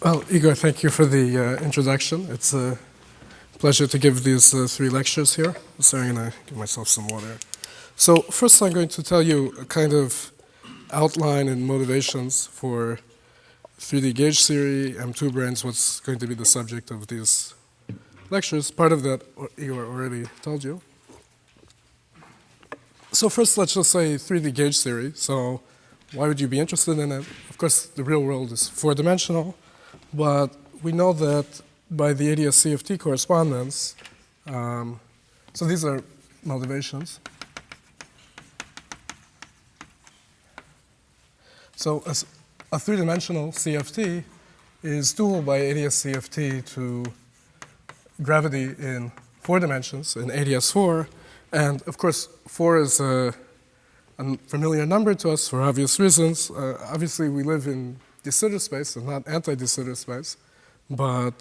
Well, Igor, thank you for the introduction. It's a pleasure to give these three lectures here. So I'm going to give myself some water. So first I'm going to tell you a kind of outline and motivations for 3D gauge theory, M2-branes, what's going to be the subject of these lectures. Part of that Igor already told you. So first let's just say 3D gauge theory. So why would you be interested in it? Of course, the real world is four-dimensional, but we know that by the ADS-CFT correspondence, so these are motivations. So a three-dimensional CFT is dual by ADS-CFT to gravity in 4 dimensions in ADS-4, and of course 4 is a familiar number to us for obvious reasons. Obviously we live in de Sitter space and not anti-de Sitter space, but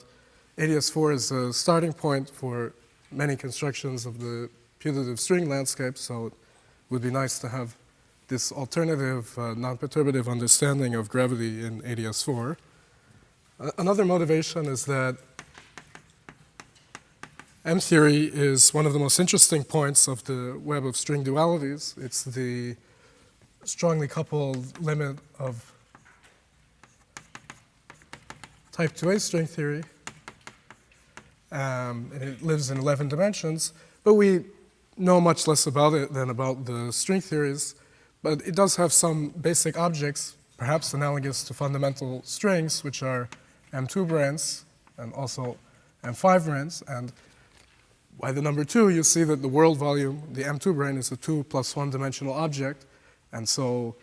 ADS-4 is a starting point for many constructions of the putative string landscape, so it would be nice to have this alternative, non-perturbative understanding of gravity in ADS-4. Another motivation is that M-theory is one of the most interesting points of the web of string dualities. It's the strongly coupled limit of type 2A string theory. And it lives in 11 dimensions, but we know much less about it than about the string theories. But it does have some basic objects, perhaps analogous to fundamental strings, which are M2-branes and also M5-branes. And by the number 2, you see that the world volume, the M2-brane, is a 2 plus 1 dimensional object. And so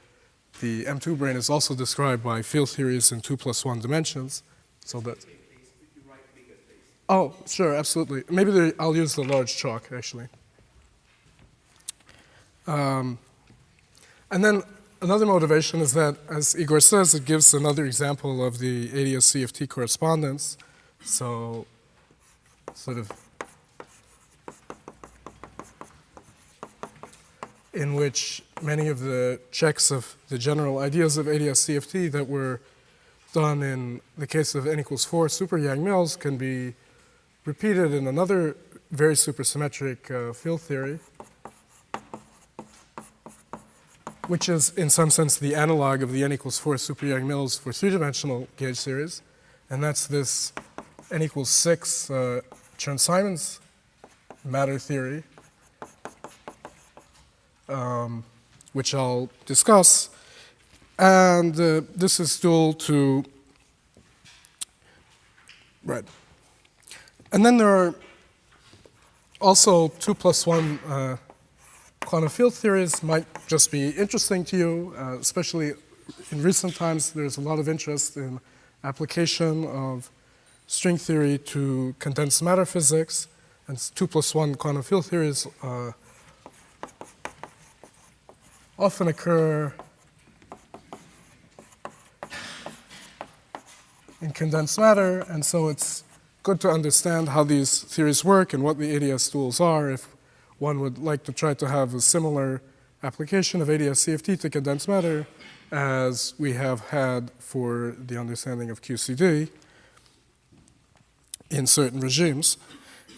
the M2-brane is also described by field theories in 2 plus 1 dimensions. So that. Oh, sure, absolutely. Maybe I'll use the large chalk, actually. And then another motivation is that, as Igor says, it gives another example of the ADS-CFT correspondence. So sort of in which many of the checks of the general ideas of ADS-CFT that were done in the case of n=4 super Yang-Mills can be repeated in another very supersymmetric field theory, which is in some sense the analog of the n=4 super Yang-Mills for three-dimensional gauge series, and that's this n=6 Chern-Simons matter theory, which I'll discuss. And this is dual to, right. And then there are also 2 plus 1 quantum field theories might just be interesting to you, especially in recent times. There's a lot of interest in application of string theory to condensed matter physics, and 2 plus 1 quantum field theories often occur in condensed matter, and so it's good to understand how these theories work and what the ADS duals are if one would like to try to have a similar application of ADS-CFT to condensed matter as we have had for the understanding of QCD in certain regimes.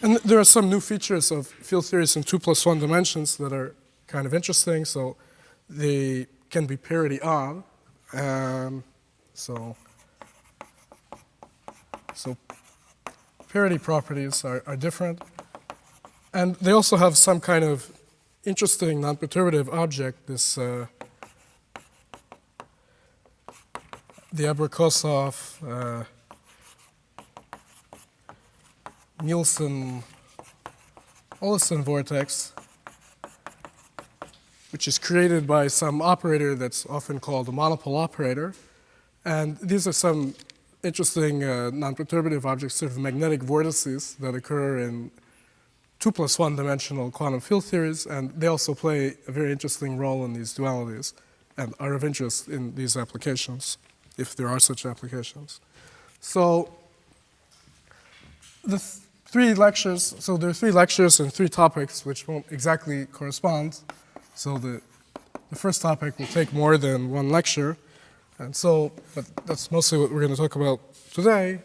And there are some new features of field theories in 2 plus 1 dimensions that are kind of interesting. So they can be parity on. So parity properties are different. And they also have some kind of interesting non-perturbative object, this the Abrikosov Nielsen-Olesen vortex, which is created by some operator that's often called a monopole operator. And these are some interesting non-perturbative objects, sort of magnetic vortices that occur in 2 plus 1 dimensional quantum field theories, and they also play a very interesting role in these dualities and are of interest in these applications, if there are such applications. So the 3 lectures, so there are 3 lectures and 3 topics which won't exactly correspond. So the first topic will take more than 1 lecture. And so, but that's mostly what we're going to talk about today,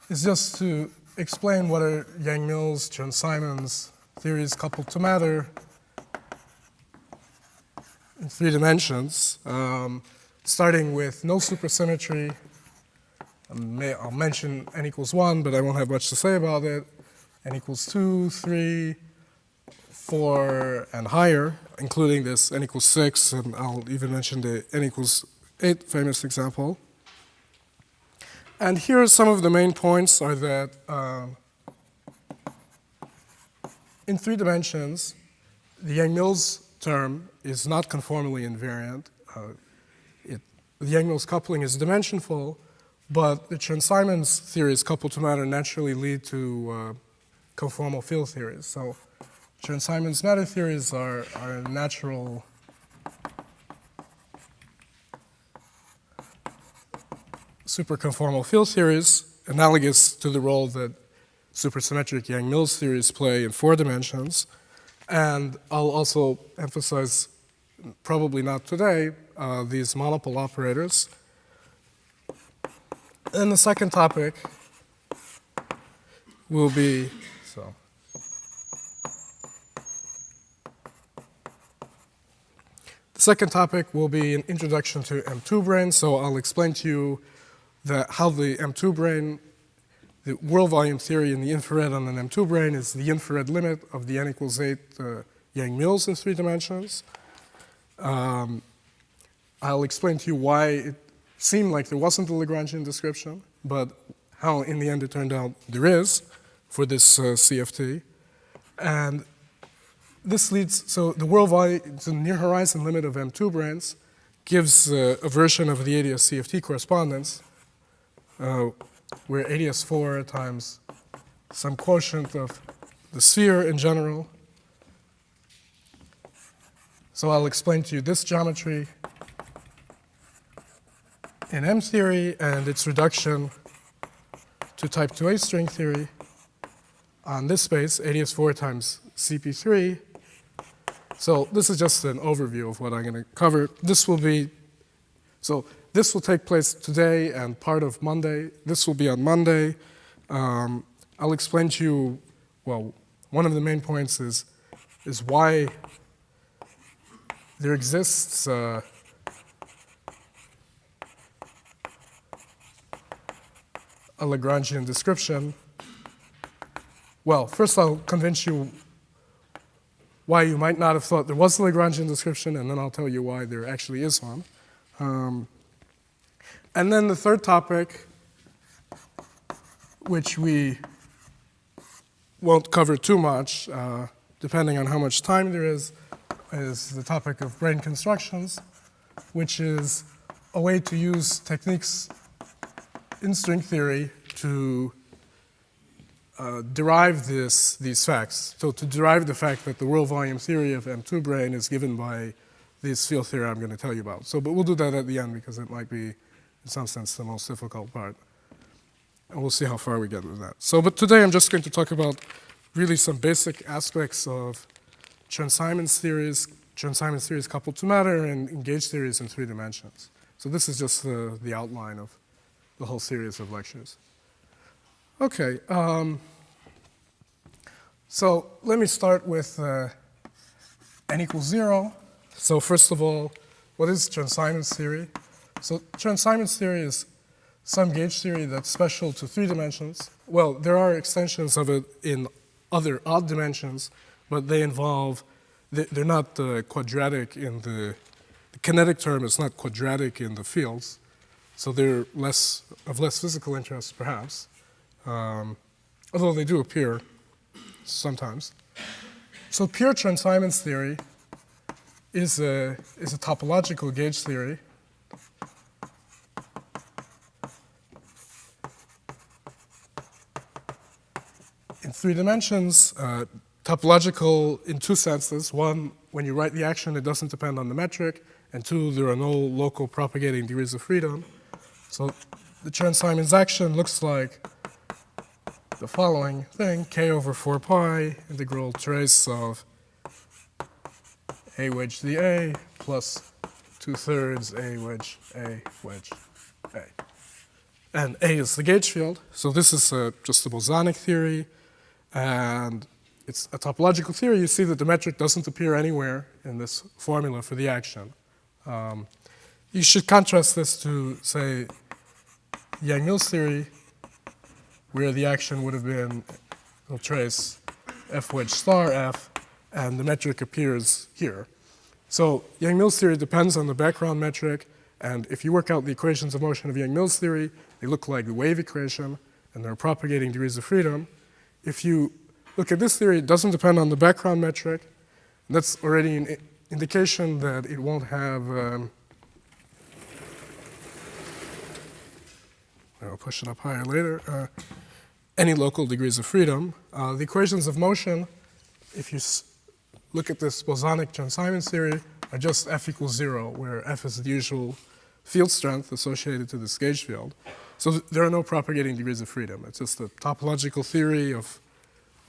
is just to explain what are Yang-Mills, Chern-Simons theories coupled to matter in 3 dimensions, starting with no supersymmetry. I'll mention n equals 1, but I won't have much to say about it. N equals 2, 3, 4, and higher, including this n equals 6, and I'll even mention the n equals 8 famous example. And here some of the main points are that in 3 dimensions, the Yang-Mills term is not conformally invariant. The Yang-Mills coupling is dimensionful, but the Chern-Simons theories coupled to matter naturally lead to conformal field theories. So Chern-Simons matter theories are natural superconformal field theories, analogous to the role that supersymmetric Yang-Mills theories play in 4 dimensions. And I'll also emphasize, probably not today, these monopole operators. And the second topic will be, the second topic will be an introduction to M2-branes. So I'll explain to you how the M2-brane, the world volume theory in the infrared on an M2-brane is the infrared limit of the n equals 8 Yang-Mills in 3 dimensions. I'll explain to you why it seemed like there wasn't a Lagrangian description, but how in the end it turned out there is for this CFT. And this leads, so the world volume, the near horizon limit of M2-branes gives a version of the ADS CFT correspondence where ADS4 times some quotient of the sphere in general. So I'll explain to you this geometry in M theory and its reduction to type 2A string theory on this space, ADS4 times CP3. So this is just an overview of what I'm going to cover. This will take place today and part of Monday. This will be on Monday. I'll explain to you, well, one of the main points is why there exists a Lagrangian description. Well, first I'll convince you why you might not have thought there was a Lagrangian description, and then I'll tell you why there actually is one. And then the third topic, which we won't cover too much, depending on how much time there is the topic of brane constructions, which is a way to use techniques in string theory to derive these facts. So to derive the fact that the world volume theory of M2-brane is given by this field theory I'm going to tell you about. But we'll do that at the end because it might be, in some sense, the most difficult part. And we'll see how far we get with that. But today I'm just going to talk about really some basic aspects of Chern-Simons theories coupled to matter, and engaged theories in 3 dimensions. So this is just the outline of the whole series of lectures. Okay, so let me start with n equals 0. So first of all, what is Chern-Simons theory? So Chern-Simons theory is some gauge theory that's special to 3 dimensions. Well, there are extensions of it in other odd dimensions, but they involve, they're not quadratic in the kinetic term is not quadratic in the fields, so they're of less physical interest, perhaps, although they do appear sometimes. So pure Chern-Simons theory is a topological gauge theory. In 3 dimensions, topological in 2 senses. One, when you write the action, it doesn't depend on the metric. And 2, there are no local propagating degrees of freedom. So the Chern-Simons action looks like the following thing: k over 4 pi integral trace of a wedge to the a plus 2/3 A wedge, A wedge, A. And A is the gauge field. So this is just a bosonic theory. And it's a topological theory. You see that the metric doesn't appear anywhere in this formula for the action. You should contrast this to, say, Yang-Mills theory, where the action would have been, we'll trace F wedge star F, and the metric appears here. So Yang-Mills theory depends on the background metric, and if you work out the equations of motion of Yang-Mills theory, they look like the wave equation, and they're propagating degrees of freedom. If you look at this theory, it doesn't depend on the background metric. And that's already an indication that it won't have, I'll push it up higher later, any local degrees of freedom. The equations of motion, if you look at this Bosonic Chern-Simons theory, are just F equals 0, where F is the usual field strength associated to this gauge field. So there are no propagating degrees of freedom. It's just a topological theory of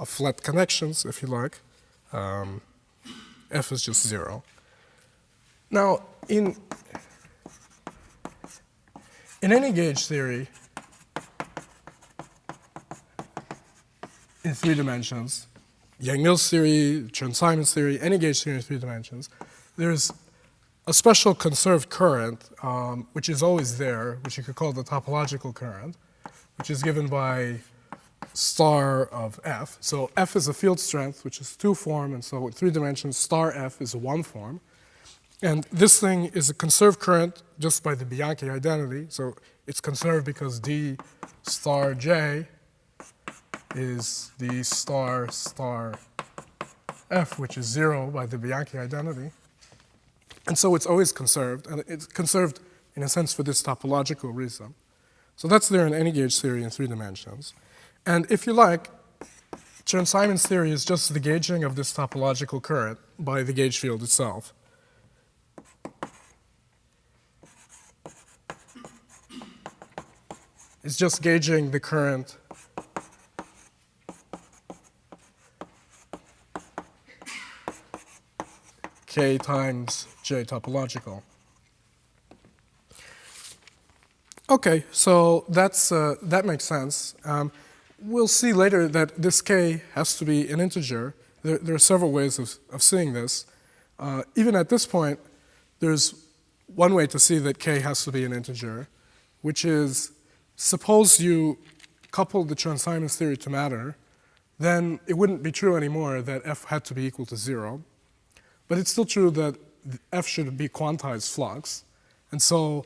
flat connections, if you like. F is just 0. Now, in any gauge theory, in 3 dimensions, Yang-Mills theory, Chern-Simons theory, any gauge theory in 3 dimensions, there's a special conserved current, which is always there, which you could call the topological current, which is given by star of F. So F is a field strength, which is 2 form, and so in 3 dimensions, star F is a 1 form. And this thing is a conserved current just by the Bianchi identity. So it's conserved because D star J is the star F, which is 0 by the Bianchi identity. And so it's always conserved, and it's conserved in a sense for this topological reason. So that's there in any gauge theory in 3 dimensions. And if you like, Chern-Simons theory is just the gauging of this topological current by the gauge field itself. It's just gauging the current K times J topological. Okay, so that makes sense. We'll see later that this K has to be an integer. There are several ways of seeing this. Even at this point, there's one way to see that K has to be an integer, which is, suppose you couple the Chern-Simons theory to matter, then it wouldn't be true anymore that F had to be equal to 0. But it's still true that F should be quantized flux. And so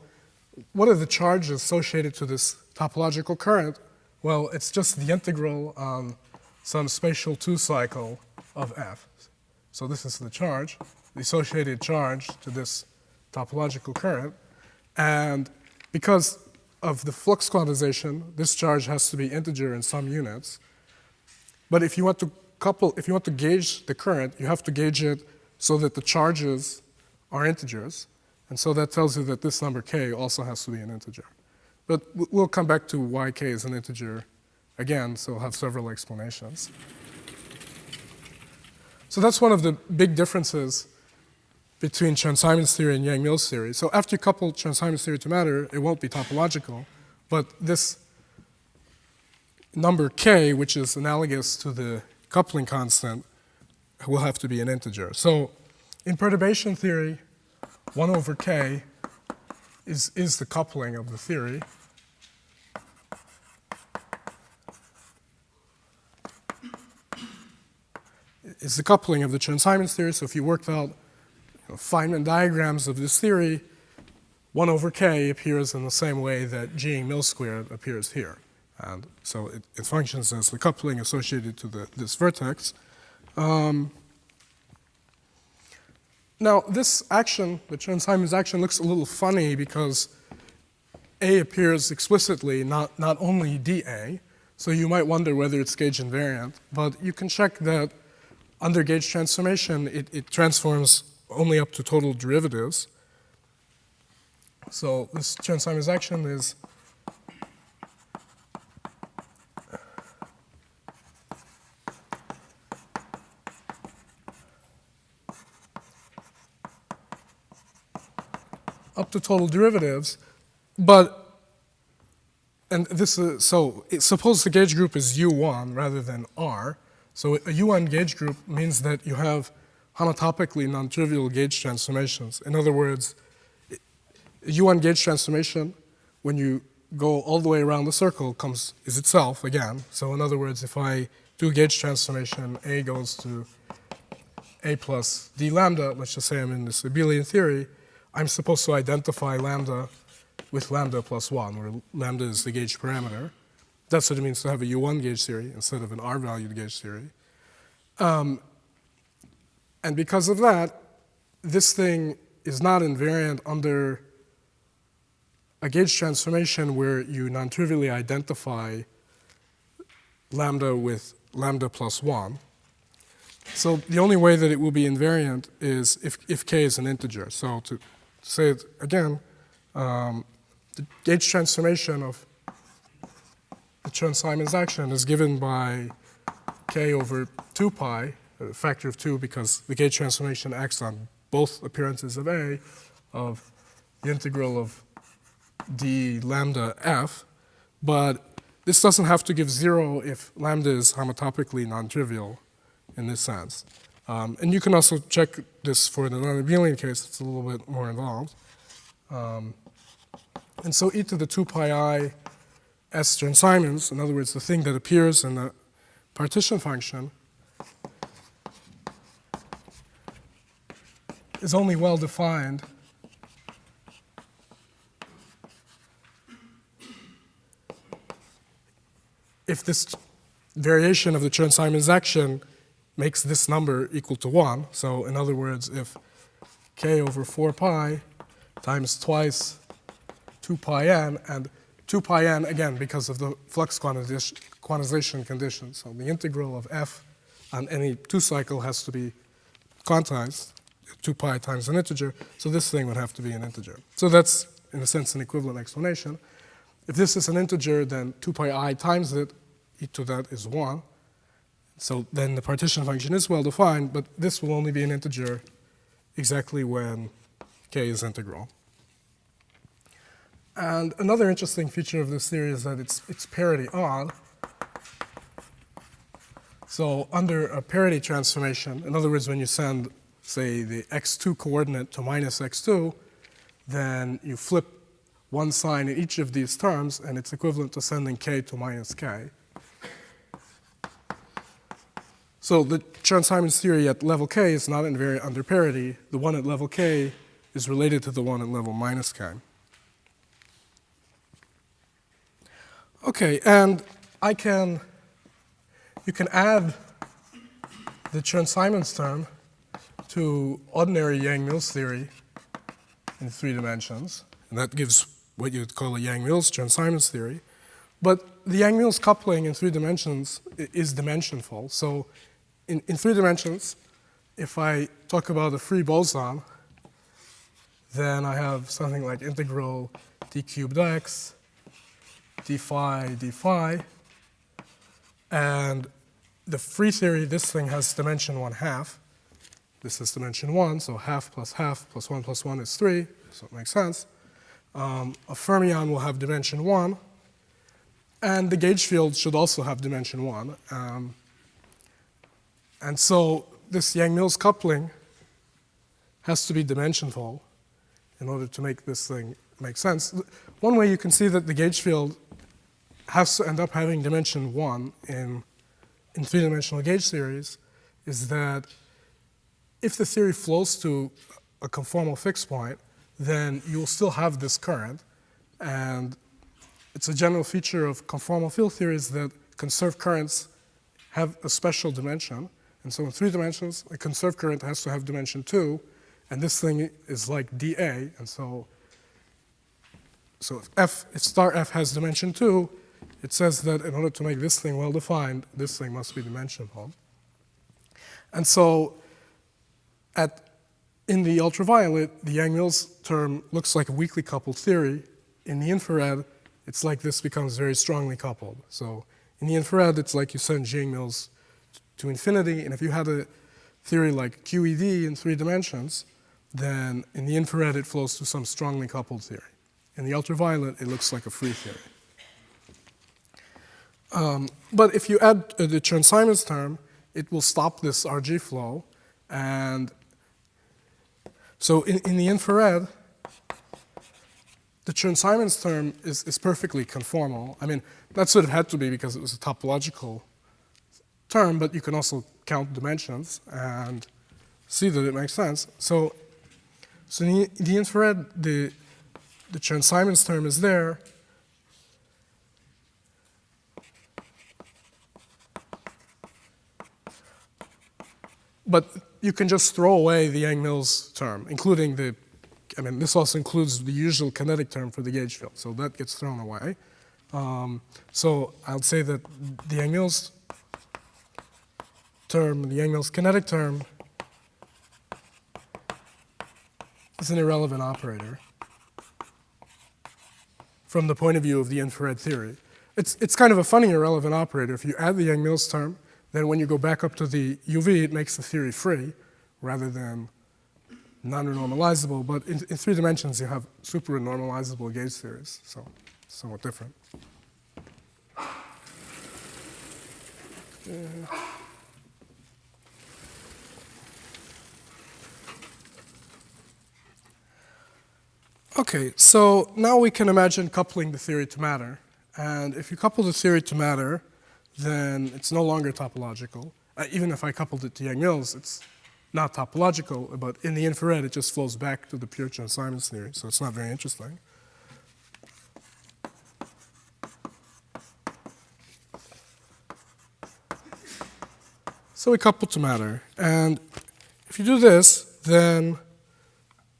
what are the charges associated to this topological current? Well, it's just the integral on some spatial 2 cycle of F. So this is the charge, the associated charge to this topological current. And because of the flux quantization, this charge has to be integer in some units. But if you want to gauge the current, you have to gauge it so that the charges are integers. And so that tells you that this number K also has to be an integer. But we'll come back to why K is an integer again, so we'll have several explanations. So that's one of the big differences between Chern-Simons theory and Yang-Mills theory. So after you couple Chern-Simons theory to matter, it won't be topological, but this number K, which is analogous to the coupling constant, will have to be an integer. So in perturbation theory, 1 over K is the coupling of the theory. It's the coupling of the Chern-Simons theory. So if you worked out Feynman diagrams of this theory, 1 over K appears in the same way that G Mills squared appears here. And so it functions as the coupling associated to this vertex. Now, this action, the Chern-Simons action, looks a little funny because A appears explicitly, not only dA. So you might wonder whether it's gauge invariant. But you can check that under gauge transformation, it transforms only up to total derivatives. So this Chern-Simons action is up to total derivatives, but, and this is, so suppose the gauge group is U1 rather than R. So a U1 gauge group means that you have homotopically non-trivial gauge transformations. In other words, a U1 gauge transformation, when you go all the way around the circle, is itself again. So in other words, if I do a gauge transformation, A goes to A plus d lambda, let's just say I'm in this abelian theory, I'm supposed to identify lambda with lambda plus 1, where lambda is the gauge parameter. That's what it means to have a U1 gauge theory instead of an R-valued gauge theory. And because of that, this thing is not invariant under a gauge transformation where you non-trivially identify lambda with lambda plus 1. So the only way that it will be invariant is if k is an integer. So to say it again, the gauge transformation of the Chern-Simons action is given by k over 2 pi, a factor of 2, because the gauge transformation acts on both appearances of A, of the integral of d lambda f, but this doesn't have to give 0 if lambda is homotopically non-trivial in this sense. And you can also check this for the non-abelian case. It's a little bit more involved. And so e to the 2 pi I s Chern-Simons, in other words, the thing that appears in the partition function, is only well defined if this variation of the Chern-Simons action makes this number equal to 1. So in other words, if k over 4 pi times twice 2 pi n, and 2 pi n, again, because of the flux quantization condition. So the integral of f on any 2 cycle has to be quantized, 2 pi times an integer. So this thing would have to be an integer. So that's, in a sense, an equivalent explanation. If this is an integer, then 2 pi I times it, e to that is 1. So then the partition function is well defined, but this will only be an integer exactly when k is integral. And another interesting feature of this theory is that it's parity odd. So under a parity transformation, in other words, when you send, say, the x2 coordinate to minus x2, then you flip one sign in each of these terms, and it's equivalent to sending k to minus k. So the Chern-Simons theory at level k is not invariant under parity. The one at level k is related to the one at level minus k. Okay, and you can add the Chern-Simons term to ordinary Yang-Mills theory in 3 dimensions, and that gives what you would call a Yang-Mills Chern-Simons theory. But the Yang-Mills coupling in 3 dimensions is dimensionful. So in 3 dimensions, if I talk about a free boson, then I have something like integral d cubed x, d phi, and the free theory, this thing has dimension 1/2. This is dimension 1, so half plus 1 plus 1 is 3, so it makes sense. A fermion will have dimension 1, and the gauge field should also have dimension 1. And so this Yang-Mills coupling has to be dimensionful in order to make this thing make sense. One way you can see that the gauge field has to end up having dimension 1 in 3-dimensional gauge theories is that if the theory flows to a conformal fixed point, then you'll still have this current. And it's a general feature of conformal field theories that conserved currents have a special dimension. And so in 3 dimensions, a conserved current has to have dimension 2, and this thing is like dA. And so if star f has dimension 2, it says that in order to make this thing well defined, this thing must be dimensional. And so in the ultraviolet, the Yang-Mills term looks like a weakly coupled theory. In the infrared, it's like this becomes very strongly coupled. So in the infrared, it's like you send Yang-Mills to infinity, and if you had a theory like QED in 3 dimensions, then in the infrared it flows to some strongly coupled theory. In the ultraviolet, it looks like a free theory. But if you add the Chern-Simons term, it will stop this RG flow. And so in the infrared, the Chern-Simons term is perfectly conformal. I mean, that's what it had to be because it was a topological term, but you can also count dimensions and see that it makes sense. So in the infrared, the Chern-Simons term is there. But you can just throw away the Yang-Mills term, including this also includes the usual kinetic term for the gauge field, so that gets thrown away. So I'll say that the Yang-Mills term, the Yang-Mills kinetic term, is an irrelevant operator from the point of view of the infrared theory. It's kind of a funny irrelevant operator. If you add the Yang-Mills term, then when you go back up to the UV, it makes the theory free rather than non-renormalizable. But in 3 dimensions, you have super-renormalizable gauge theories, so it's somewhat different. Okay, so now we can imagine coupling the theory to matter. And if you couple the theory to matter, then it's no longer topological. Even if I coupled it to Yang-Mills, it's not topological, but in the infrared, it just flows back to the pure Chern-Simons theory, so it's not very interesting. So we couple to matter. And if you do this, then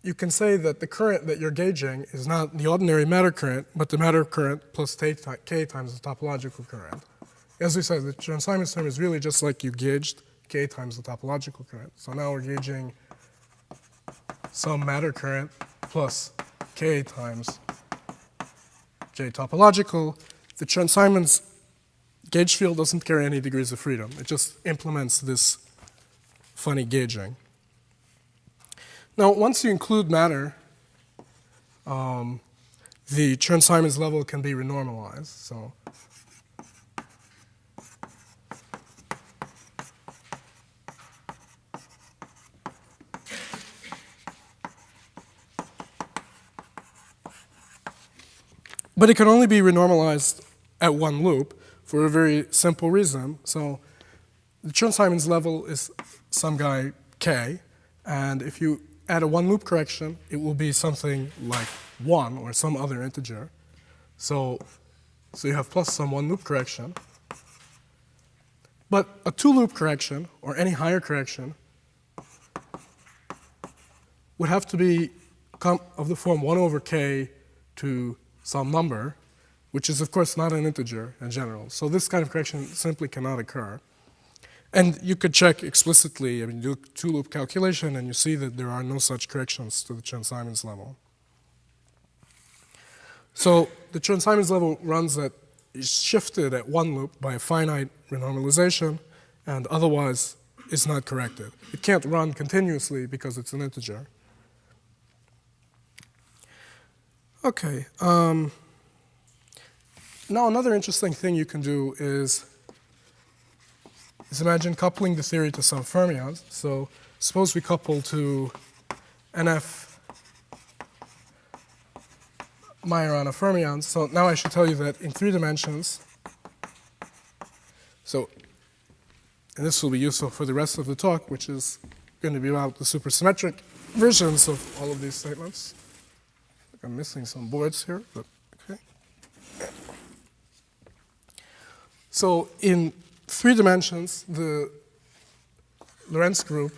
you can say that the current that you're gauging is not the ordinary matter current, but the matter current plus k times the topological current. As we said, the Chern-Simons term is really just like you gauged k times the topological current. So now we're gauging some matter current plus k times j topological. The Chern-Simons gauge field doesn't carry any degrees of freedom. It just implements this funny gauging. Now, once you include matter, the Chern-Simons level can be renormalized. So but it can only be renormalized at one loop for a very simple reason. So the Chern-Simons level is some guy k, and if you add a one-loop correction, it will be something like 1 or some other integer. So you have plus some one-loop correction. But a two-loop correction, or any higher correction, would have to be of the form 1 over k to some number, which is, of course, not an integer in general. So this kind of correction simply cannot occur. And you could check explicitly, do a two-loop calculation, and you see that there are no such corrections to the Chern-Simons level. So the Chern-Simons level is shifted at one loop by a finite renormalization, and otherwise is not corrected. It can't run continuously because it's an integer. Okay. Now another interesting thing you can do is imagine coupling the theory to some fermions. So suppose we couple to NF Majorana fermions. So now I should tell you that in 3 dimensions, and this will be useful for the rest of the talk, which is going to be about the supersymmetric versions of all of these statements. I'm missing some boards here, but okay. So in 3 dimensions, the Lorentz group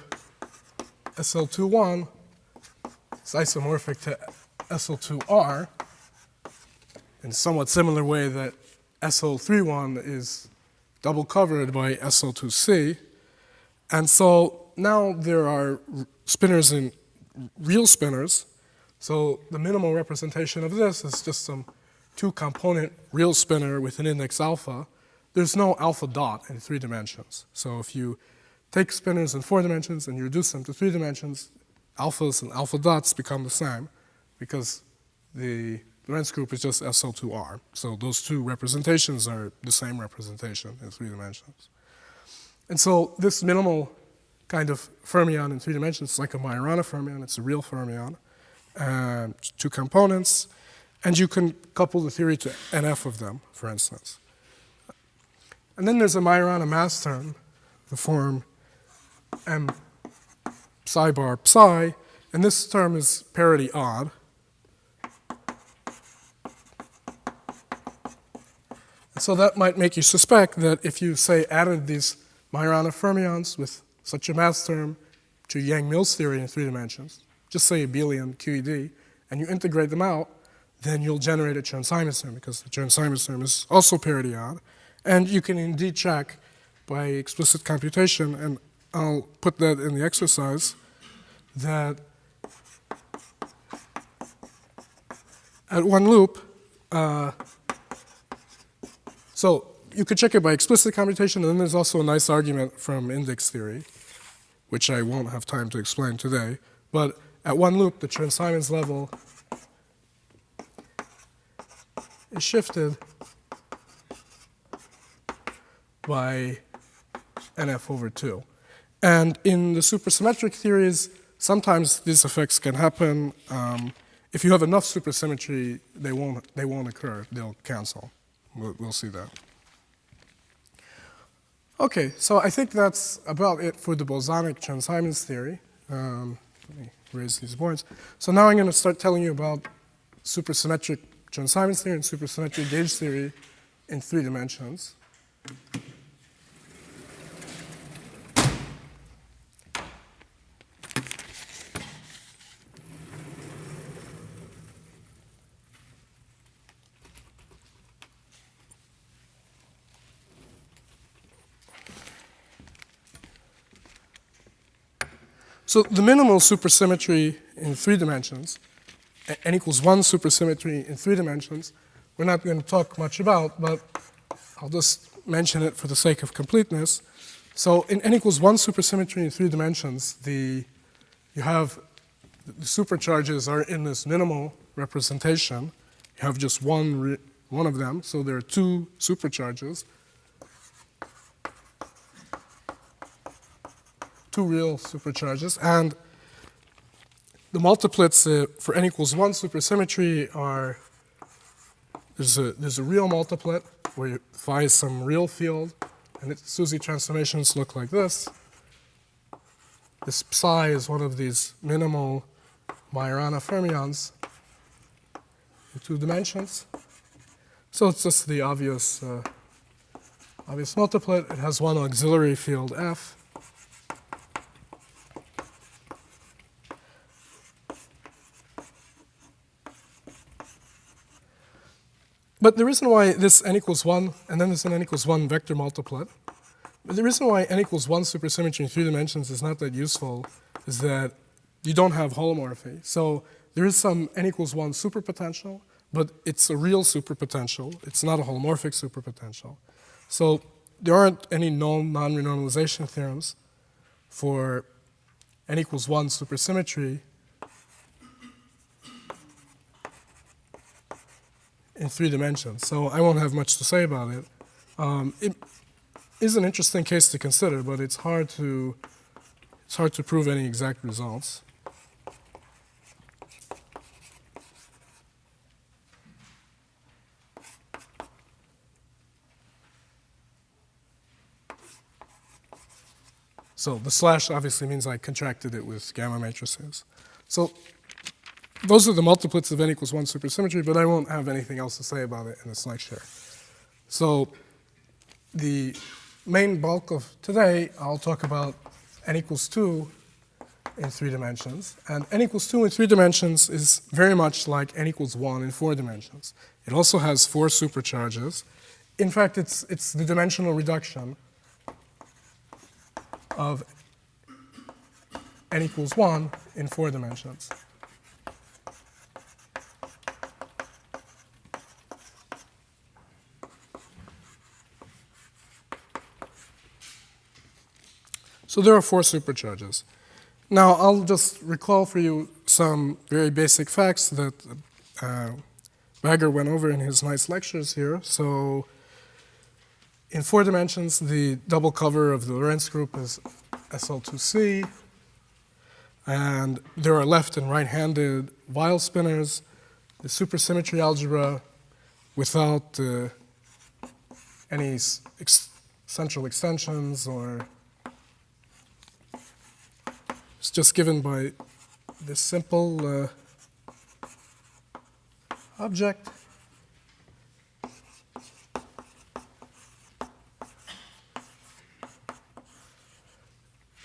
SL21 is isomorphic to SL2R in a somewhat similar way that SL31 is double covered by SL2C. And so now there are spinors in real spinors. So the minimal representation of this is just some 2-component real spinor with an index alpha. There's no alpha dot in 3 dimensions. So if you take spinors in 4 dimensions and you reduce them to 3 dimensions, alphas and alpha dots become the same because the Lorentz group is just SO2R. So those two representations are the same representation in 3 dimensions. And so this minimal kind of fermion in 3 dimensions is like a Majorana fermion. It's a real fermion, 2 components. And you can couple the theory to NF of them, for instance. And then there's a Majorana mass term, the form M psi bar psi, and this term is parity odd. So that might make you suspect that if you, say, added these Majorana fermions with such a mass term to Yang-Mills theory in 3 dimensions, just say abelian QED, and you integrate them out, then you'll generate a Chern-Simons term because the Chern-Simons term is also parity odd. And you can indeed check by explicit computation, and I'll put that in the exercise, that at one loop, so you could check it by explicit computation, and then there's also a nice argument from index theory, which I won't have time to explain today. But at one loop, the Chern-Simons level is shifted by NF over 2. And in the supersymmetric theories, sometimes these effects can happen. If you have enough supersymmetry, they won't occur. They'll cancel. We'll see that. Okay, so I think that's about it for the Bosonic Chern-Simons theory. Let me raise these boards. So now I'm going to start telling you about supersymmetric Chern-Simons theory and supersymmetric gauge theory in 3 dimensions. So the minimal supersymmetry in 3 dimensions, n equals 1 supersymmetry in 3 dimensions, we're not going to talk much about, but I'll just mention it for the sake of completeness. So in n equals 1 supersymmetry in 3 dimensions, you have the supercharges are in this minimal representation. You have just one of them, so there are 2 supercharges. 2 real supercharges, and the multiplets for n equals 1 supersymmetry are, there's a real multiplet where phi is some real field, and its SUSY transformations look like this. This psi is one of these minimal Majorana fermions in 2 dimensions. So it's just the obvious multiplet. It has one auxiliary field F. But the reason why this n equals 1, and then this n equals 1 vector multiplet, but the reason why n equals 1 supersymmetry in 3 dimensions is not that useful is that you don't have holomorphy. So there is some n equals 1 superpotential, but it's a real superpotential. It's not a holomorphic superpotential. So there aren't any known non-renormalization theorems for n equals 1 supersymmetry in 3 dimensions. So I won't have much to say about it. It is an interesting case to consider, but it's hard to prove any exact results. So the slash obviously means I contracted it with gamma matrices. So those are the multiplets of n equals 1 supersymmetry, but I won't have anything else to say about it in this lecture. So the main bulk of today, I'll talk about n equals 2 in 3 dimensions. And n equals 2 in 3 dimensions is very much like n equals 1 in 4 dimensions. It also has 4 supercharges. In fact, it's the dimensional reduction of n equals 1 in 4 dimensions. So there are 4 supercharges. Now, I'll just recall for you some very basic facts that Bagger went over in his nice lectures here. So in 4 dimensions, the double cover of the Lorentz group is SL2C. And there are left and right-handed Weil spinors. The supersymmetry algebra without any central extensions, or it's just given by this simple object.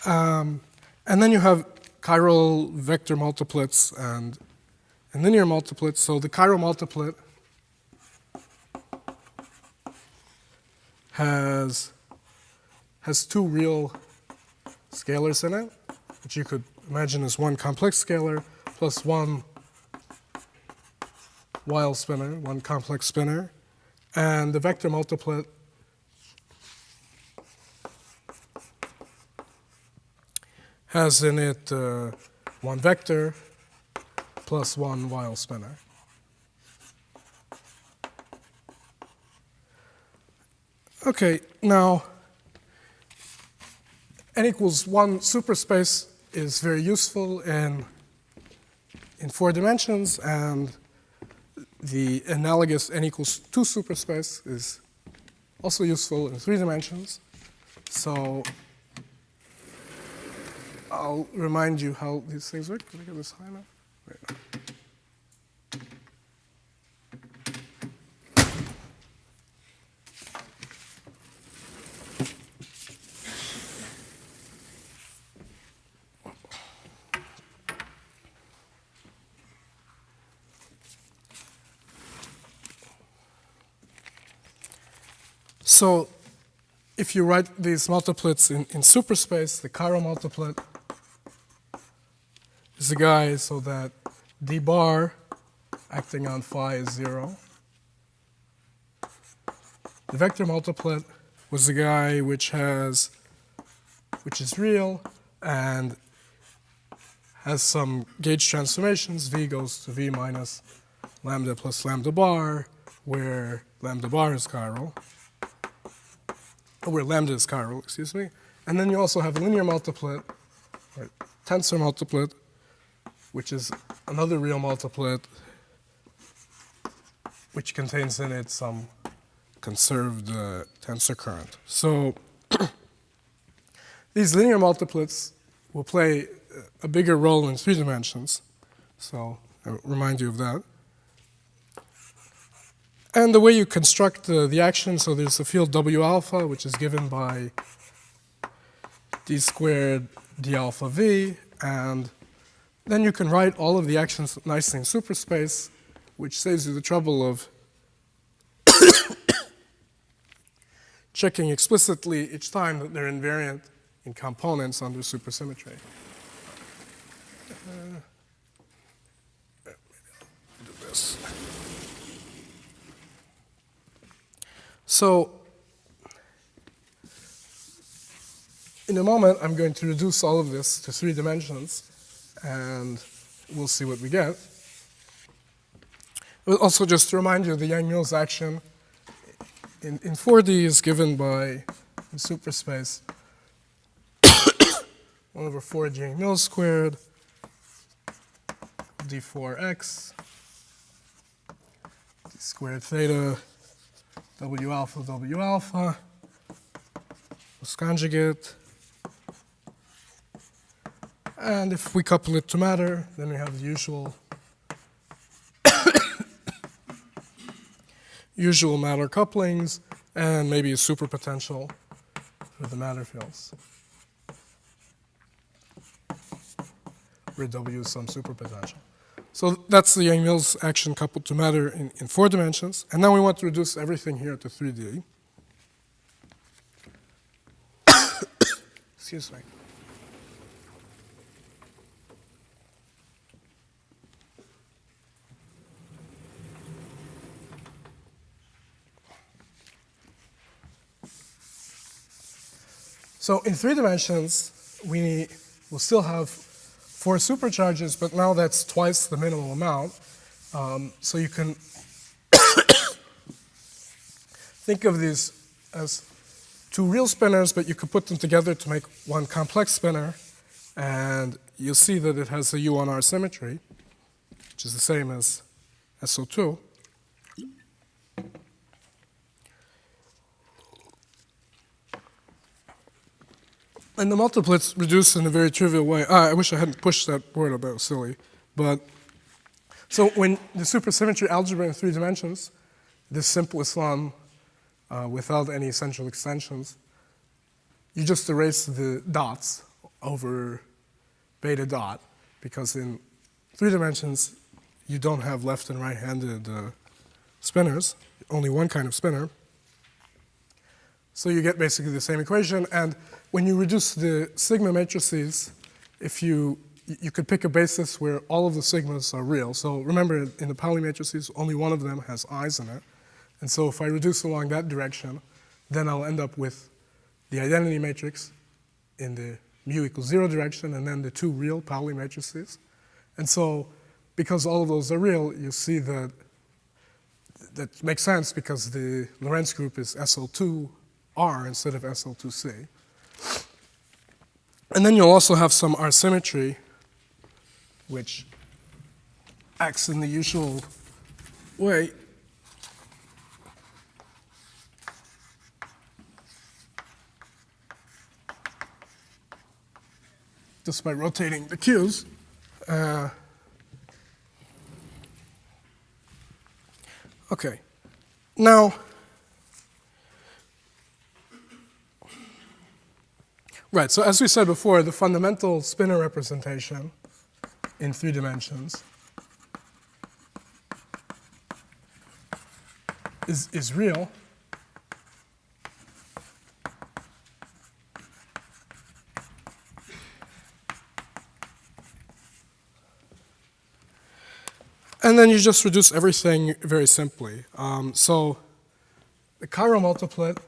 And then you have chiral vector multiplets and linear multiplets. So the chiral multiplet has 2 real scalars in it, which you could imagine as one complex scalar plus one Weil spinor, one complex spinor. And the vector multiplet has in it one vector plus one Weil spinor. Okay, now n equals 1 superspace is very useful in 4 dimensions, and the analogous n equals 2 superspace is also useful in 3 dimensions. So I'll remind you how these things work. Can I get this high enough? Wait, no. So if you write these multiplets in superspace, the chiral multiplet is the guy so that d bar acting on phi is 0. The vector multiplet was the guy which is real and has some gauge transformations. V goes to V minus lambda plus lambda bar, where lambda bar is chiral. Where lambda is chiral, excuse me. And then you also have a linear multiplet, or tensor multiplet, which is another real multiplet, which contains in it some conserved tensor current. So these linear multiplets will play a bigger role in 3 dimensions. So I'll remind you of that. And the way you construct the action, so there's a field W alpha, which is given by d squared d alpha v, and then you can write all of the actions nicely in superspace, which saves you the trouble of checking explicitly each time that they're invariant in components under supersymmetry. Do this. So in a moment, I'm going to reduce all of this to 3 dimensions, and we'll see what we get. But also just to remind you, the Yang-Mills action in 4D is given by, in superspace, 1 over 4 Yang-Mills squared d4x d squared theta W alpha plus conjugate. And if we couple it to matter, then we have the usual matter couplings, and maybe a superpotential for the matter fields, where W is some superpotential. So that's the Yang-Mills action coupled to matter in 4 dimensions. And now we want to reduce everything here to 3D. Excuse me. So in 3 dimensions, we will still have 4 supercharges, but now that's twice the minimal amount. So you can think of these as 2 real spinors, but you could put them together to make one complex spinor, and you'll see that it has a U1R symmetry, which is the same as SO2. And the multiplets reduce in a very trivial way. I wish I hadn't pushed that word up, that was silly. But so when the supersymmetry algebra in 3 dimensions, this simplest one without any essential extensions, you just erase the dots over beta dot, because in 3 dimensions you don't have left and right-handed spinors, only one kind of spinor. So you get basically the same equation, and when you reduce the sigma matrices, if you could pick a basis where all of the sigmas are real. So remember, in the Pauli matrices, only one of them has i's in it. And so if I reduce along that direction, then I'll end up with the identity matrix in the mu equals 0 direction, and then the 2 real Pauli matrices. And so because all of those are real, you see that that makes sense because the Lorentz group is SL2R instead of SL2C. And then you'll also have some R symmetry, which acts in the usual way. Just by rotating the Q's. Okay. Now, right, so as we said before, the fundamental spinor representation in 3 dimensions is real. And then you just reduce everything very simply. So the chiral multiplet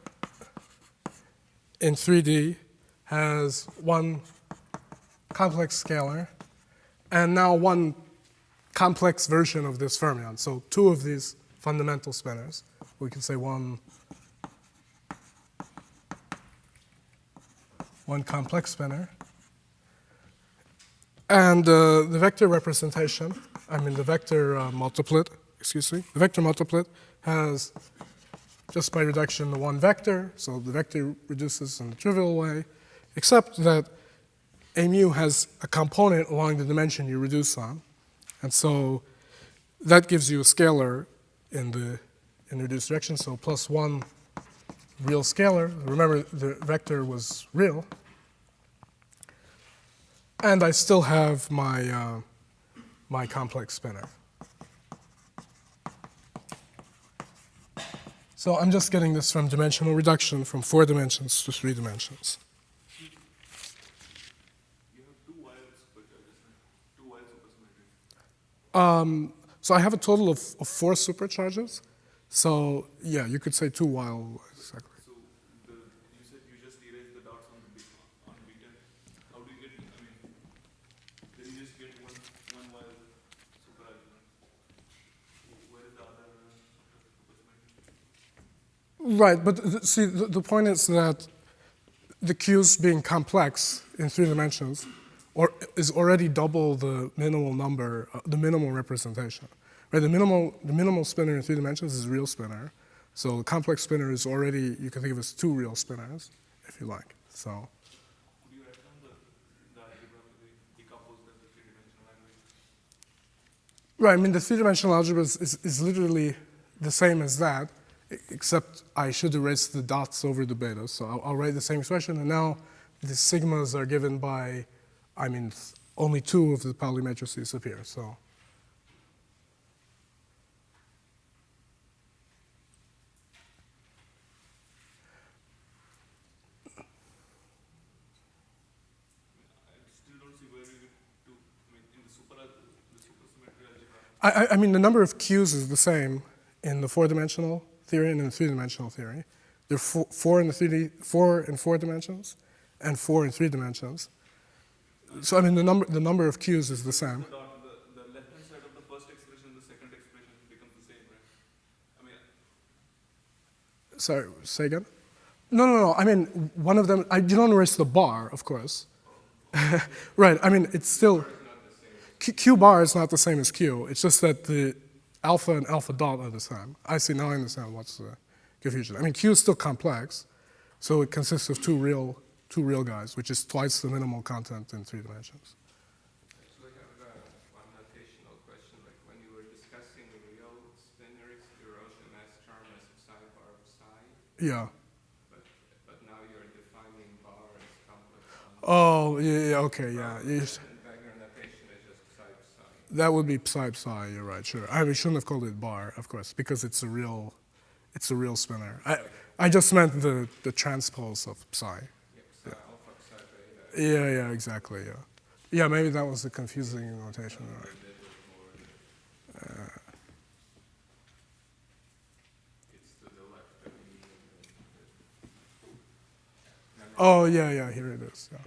in 3D has one complex scalar and now one complex version of this fermion. So 2 of these fundamental spinors. We can say one complex spinor. And the vector representation, the vector multiplet, the vector multiplet has, just by reduction, the one vector, so the vector reduces in a trivial way, except that a mu has a component along the dimension you reduce on. And so that gives you a scalar in the reduced direction, so plus 1 real scalar. Remember, the vector was real. And I still have my, my complex spinor. So I'm just getting this from dimensional reduction from 4 dimensions to 3 dimensions. You have 2 wild supercharges, 2 wild supersymmetry. So I have a total of 4 supercharges. So yeah, you could say 2 wild, exactly. So you said you just erase the dots on beta. How do you get, then you just get one wild supercharger. Where is the other supersymmetry? Right, but see, the point is that the Q's being complex in 3 dimensions is already double the minimal number, the minimal representation. Right, the minimal spinor in 3 dimensions is real spinor. So the complex spinor is already, you can think of as 2 real spinors, if you like. So. Could you write down the algebra decomposed as the 3-dimensional language? Right, the 3-dimensional algebra is literally the same as that, except I should erase the dots over the beta. So I'll write the same expression, and now the sigmas are given by, only 2 of the Pauli matrices appear. So. The number of Q's is the same in the 4-dimensional theory and in the 3-dimensional theory. There are 4 in 4 dimensions and 4 in 3 dimensions. So I mean, the number of Q's is the same. The left-hand side of the first expression and the second expression becomes the same, right? I mean, Sorry, say again? No. I mean, one of them, you don't erase the bar, of course. Right, I mean, it's still, Q bar is not the same as Q. It's just that the alpha and alpha dot are the same. I see, now I understand what's the confusion. I mean, Q is still complex, so it consists of two real guys, which is twice the minimal content in 3 dimensions. Actually, I have one notational question. Like when you were discussing real spinors, you wrote them as term as psi bar of psi. Yeah. But now you're defining bar as complex. Oh, yeah, okay, yeah. And Wagner notation is just psi psi. That would be psi, you're right, sure. We shouldn't have called it bar, of course, because it's a real spinor. I just meant the transpose of psi. Psi alpha, psi beta. Yeah, exactly, yeah. Yeah, maybe that was the confusing notation. Right. It's to the left of me. Oh, yeah, here it is. Yeah.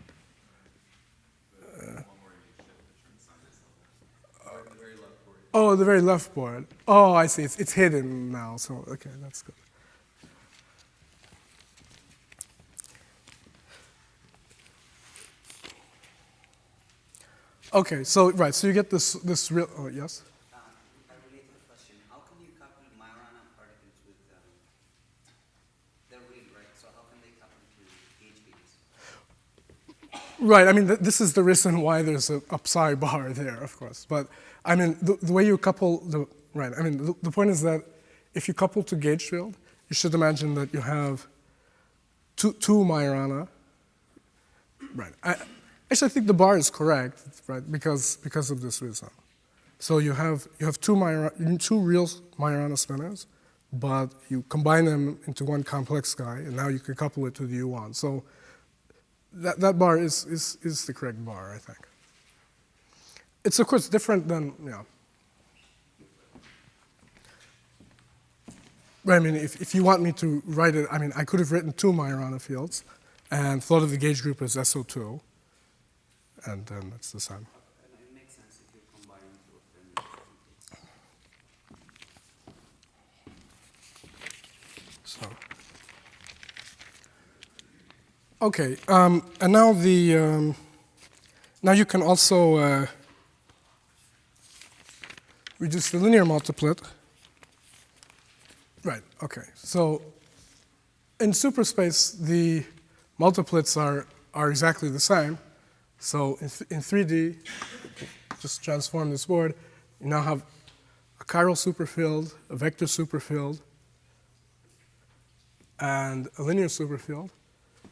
Oh, the very left board. Oh, I see. It's hidden now, so okay, that's good. Okay, so right, so you get this real. Oh, yes. A related question: how can you couple Majorana particles with? They're real, right? So how can they couple to gauge fields? Right. I mean, this is the reason why there's a psi bar there, of course. But I mean, the way you couple right. I mean, the point is that if you couple to gauge field, you should imagine that you have two Majorana. Right. Actually, I think the bar is correct, right? Because of this reason. So you have two real Majorana spinors, but you combine them into one complex guy, and now you can couple it to the U1. So that bar is the correct bar, I think. It's of course different than, yeah. But I mean, if you want me to write it, I mean, I could have written two Majorana fields and thought of the gauge group as SO2, and then it's the same. It makes sense if you're combining two of them. So, okay, and now now you can also reduce the linear multiplet. Right, okay. So in superspace, the multiplets are exactly the same. So in 3D, just transform this board, you now have a chiral superfield, a vector superfield, and a linear superfield,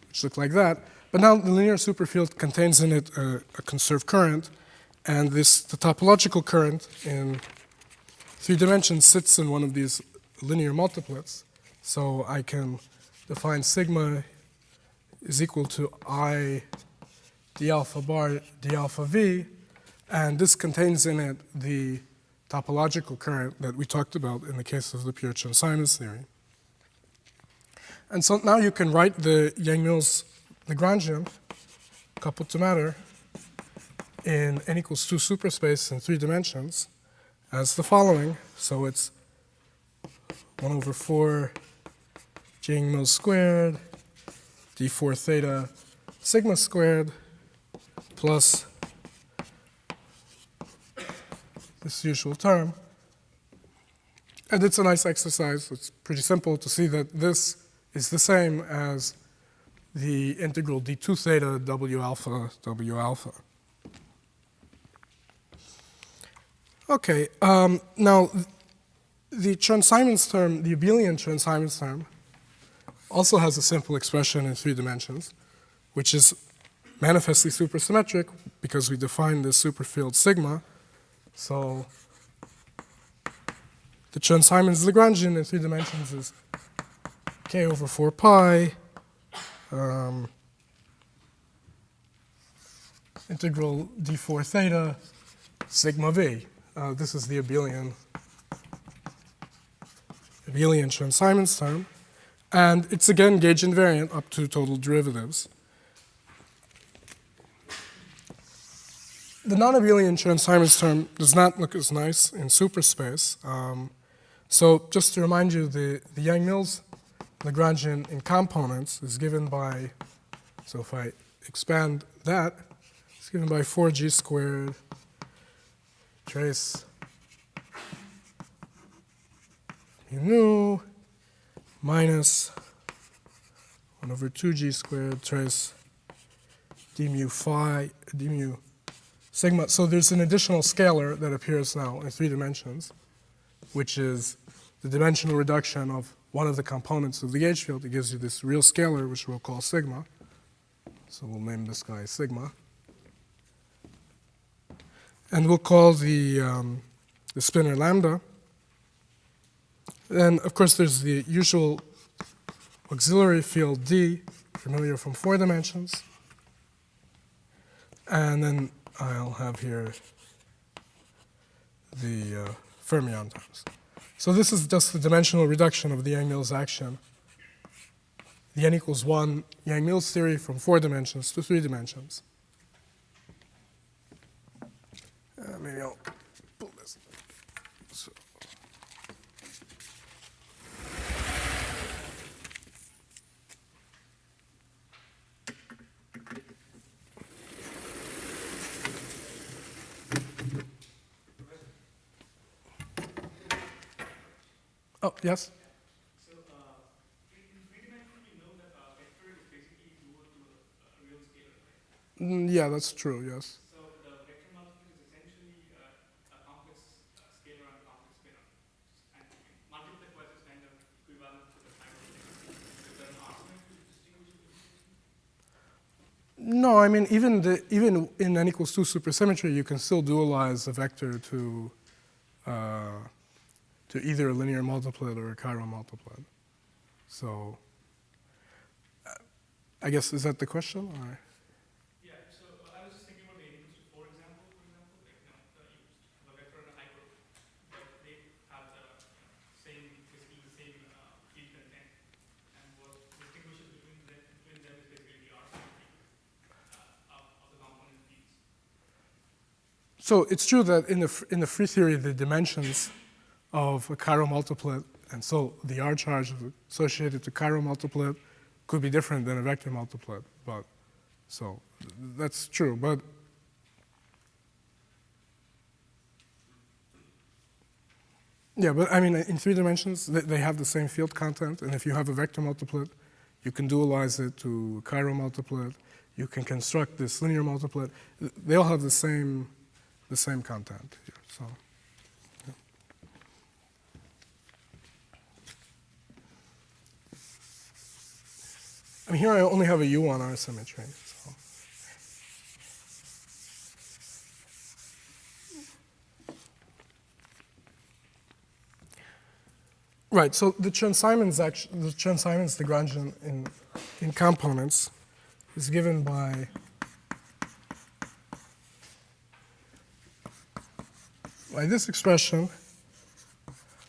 which look like that. But now the linear superfield contains in it a conserved current, and the topological current in 3 dimensions sits in one of these linear multiplets. So I can define sigma is equal to I d alpha bar d alpha v, and this contains in it the topological current that we talked about in the case of the pure Chern-Simons theory. And so now you can write the Yang-Mills Lagrangian coupled to matter in n equals 2 superspace in 3 dimensions as the following. So it's 1 over 4 Yang-Mills squared d4 theta sigma squared plus this usual term. And it's a nice exercise. It's pretty simple to see that this is the same as the integral d2 theta w alpha w alpha. Okay, now the Chern-Simons term, the abelian Chern-Simons term, also has a simple expression in 3 dimensions, which is manifestly supersymmetric because we define this superfield sigma. So the Chern-Simons Lagrangian in 3 dimensions is k over 4 pi integral d4 theta sigma v. This is the abelian Chern-Simons term. And it's again gauge invariant up to total derivatives. the non-abelian Chern-Simons term does not look as nice in superspace. So just to remind you, the Yang-Mills Lagrangian in components is given by, so if I expand that, it's given by 4g squared trace mu nu minus 1 over 2g squared trace d mu phi, d mu sigma. So there's an additional scalar that appears now in 3 dimensions, which is the dimensional reduction of one of the components of the gauge field. It gives you this real scalar, which we'll call sigma. So we'll name this guy sigma. And we'll call the spinor lambda. Then, of course, there's the usual auxiliary field D, familiar from 4 dimensions. And then I'll have here the fermion terms. So this is just the dimensional reduction of the Yang-Mills action. The n equals 1 Yang-Mills theory from 4 dimensions to 3 dimensions. Maybe I'll pull this. So. Oh, yes? So, in 3 dimensions, we know that vector is basically equal to a real scalar, right? Yeah, that's true, yes. So, the vector multiple is essentially a complex scalar and complex spinor. And multiply twice is kind of equivalent to the kind of thing. Is there an argument to distinguish between the two? No, I mean, even in n equals 2 supersymmetry, you can still dualize a vector to either a linear multiplet or a chiral multiplet. So, I guess, is that the question? Or? Yeah, so I was just thinking about the n equals to 4 example, like, you have a vector and a hypergroup, but they have the basically the same field content. And what distinguishes between them is basically the R symmetry of the component fields. So it's true that in the free theory, the dimensions of a chiral multiplet, and so the R charge associated to chiral multiplet could be different than a vector multiplet. But so that's true. But yeah, but I mean, in 3 dimensions, they have the same field content, and if you have a vector multiplet, you can dualize it to a chiral multiplet. You can construct this linear multiplet. They all have the same content here. So. I mean, here I only have a U on R symmetry. So. Right, so the Chern-Simons Lagrangian in components is given by this expression.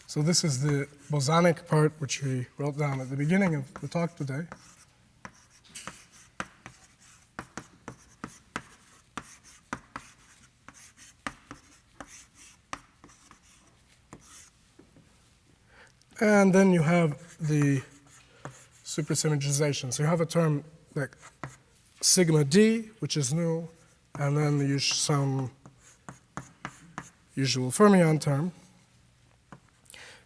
So this is the bosonic part, which we wrote down at the beginning of the talk today. And then you have the supersymmetrization. So you have a term like sigma d, which is nu, and then some usual fermion term.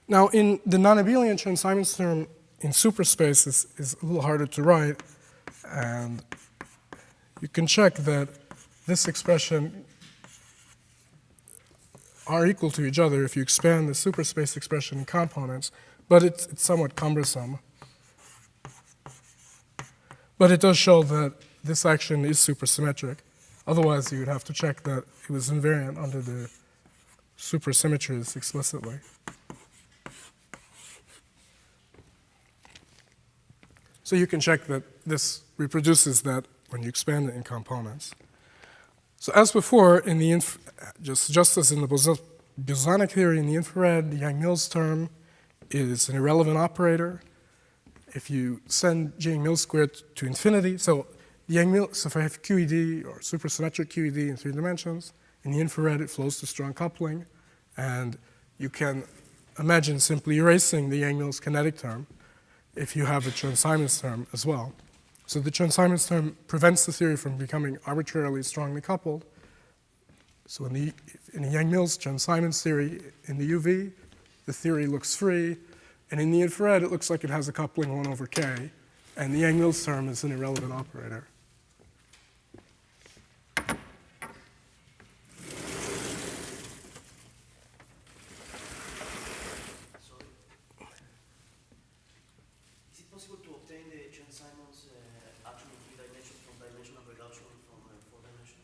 Now, in the non-abelian Chern-Simons term in superspace is a little harder to write, and you can check that this expression are equal to each other if you expand the superspace expression in components, but it's somewhat cumbersome. But it does show that this action is supersymmetric. Otherwise, you would have to check that it was invariant under the supersymmetries explicitly. So you can check that this reproduces that when you expand it in components. So as before, in the just as in the bosonic theory in the infrared, the Yang-Mills term is an irrelevant operator. If you send J Yang-Mills squared to infinity, so if I have QED or supersymmetric QED in 3 dimensions, In the infrared, it flows to strong coupling, and you can imagine simply erasing the Yang-Mills kinetic term if you have a Chern-Simons term as well. So the Chern-Simons term prevents the theory from becoming arbitrarily strongly coupled. So in the Yang-Mills Chern-Simons theory, in the UV, the theory looks free, and in the infrared, it looks like it has a coupling 1 over k, and the Yang-Mills term is an irrelevant operator. Is it possible to obtain the Chern-Simons action in 3 dimensions from dimensional reduction from 4 dimensions?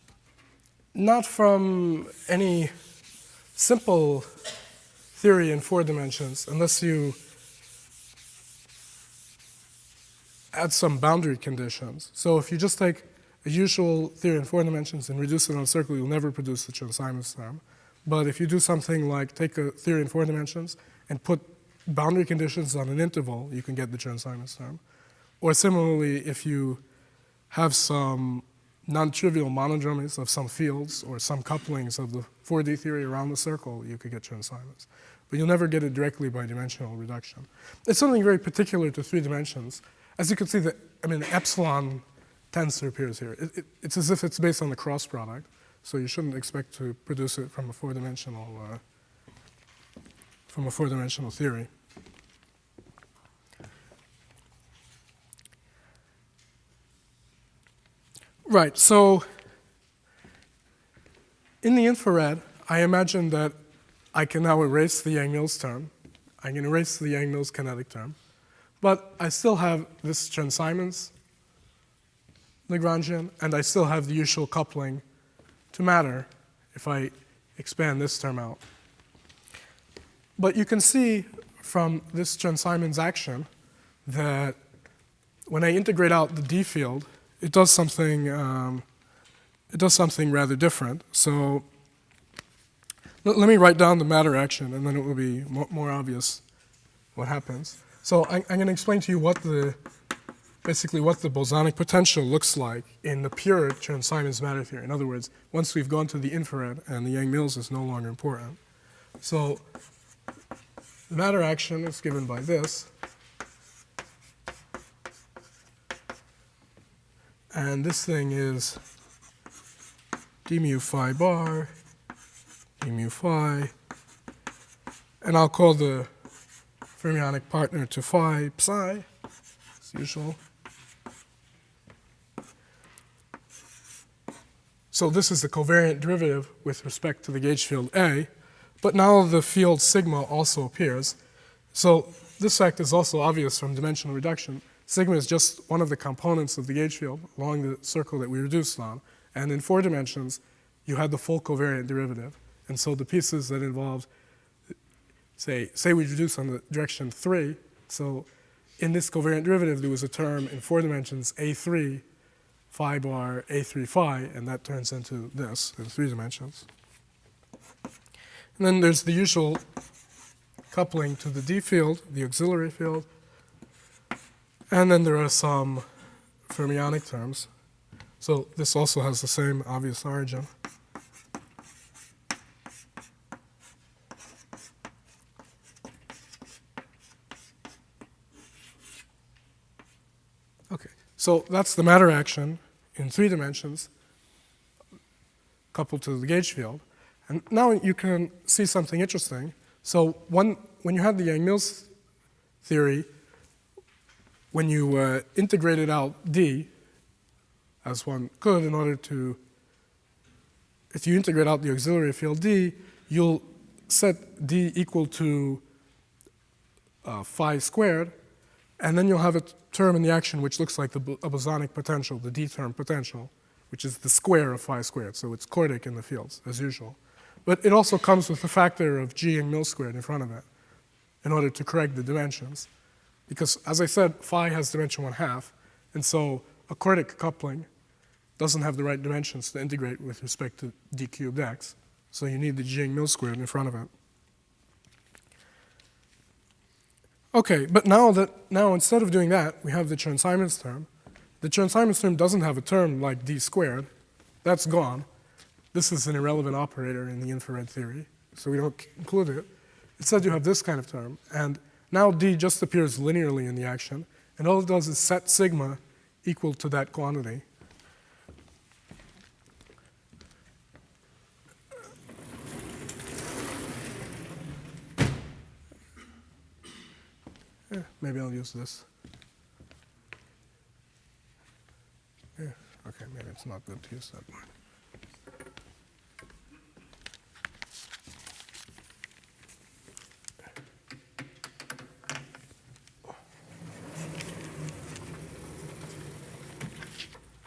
Not from any simple theory in 4 dimensions, unless you add some boundary conditions. So if you just take a usual theory in 4 dimensions and reduce it on a circle, you'll never produce the Chern-Simons term. But if you do something like take a theory in 4 dimensions and put boundary conditions on an interval, you can get the Chern-Simons term. Or similarly, if you have some non-trivial monodromies of some fields or some couplings of the 4D theory around the circle, you could get Chern-Simons. But you'll never get it directly by dimensional reduction. It's something very particular to 3 dimensions. As you can see, the epsilon tensor appears here. It's as if it's based on the cross product, so you shouldn't expect to produce it from a 4-dimensional theory. Right, so in the infrared, I imagine that I can now erase the Yang-Mills term. I can erase the Yang-Mills kinetic term. But I still have this Chern-Simons Lagrangian, and I still have the usual coupling to matter if I expand this term out. But you can see from this Chern-Simons action that when I integrate out the D field, it does something rather different. So let me write down the matter action, and then it will be more obvious what happens. So I'm going to explain to you basically what the bosonic potential looks like in the pure Chern-Simons matter theory. In other words, once we've gone to the infrared and the Yang-Mills is no longer important. So the matter action is given by this. And this thing is d mu phi bar, d mu phi, and I'll call the fermionic partner to phi psi, as usual. So this is the covariant derivative with respect to the gauge field A, but now the field sigma also appears. So this fact is also obvious from dimensional reduction. Sigma is just one of the components of the gauge field along the circle that we reduced on. And in 4 dimensions, you had the full covariant derivative. And so the pieces that involved, say we reduce on the direction 3. So in this covariant derivative, there was a term in 4 dimensions, A3 phi bar, A3 phi, and that turns into this in 3 dimensions. And then there's the usual coupling to the D field, the auxiliary field. And then there are some fermionic terms. So this also has the same obvious origin. Okay, so that's the matter action in 3 dimensions coupled to the gauge field. And now you can see something interesting. So when you had the Yang-Mills theory, when you integrated out D, as one could in order to, if you integrate out the auxiliary field D, you'll set D equal to phi squared, and then you'll have a term in the action which looks like a bosonic potential, the D term potential, which is the square of phi squared. So it's quartic in the fields, as usual. But it also comes with a factor of G Yang-Mills squared in front of it in order to correct the dimensions. Because, as I said, phi has dimension 1/2, and so a quartic coupling doesn't have the right dimensions to integrate with respect to d cubed x. So you need the G Yang-Mills squared in front of it. Okay, but now instead of doing that, we have the Chern-Simons term. The Chern-Simons term doesn't have a term like d squared. That's gone. this is an irrelevant operator in the infrared theory, so we don't include it. Instead, you have this kind of term, and now D just appears linearly in the action, and all it does is set sigma equal to that quantity. Maybe I'll use this. Yeah, okay, maybe it's not good to use that one.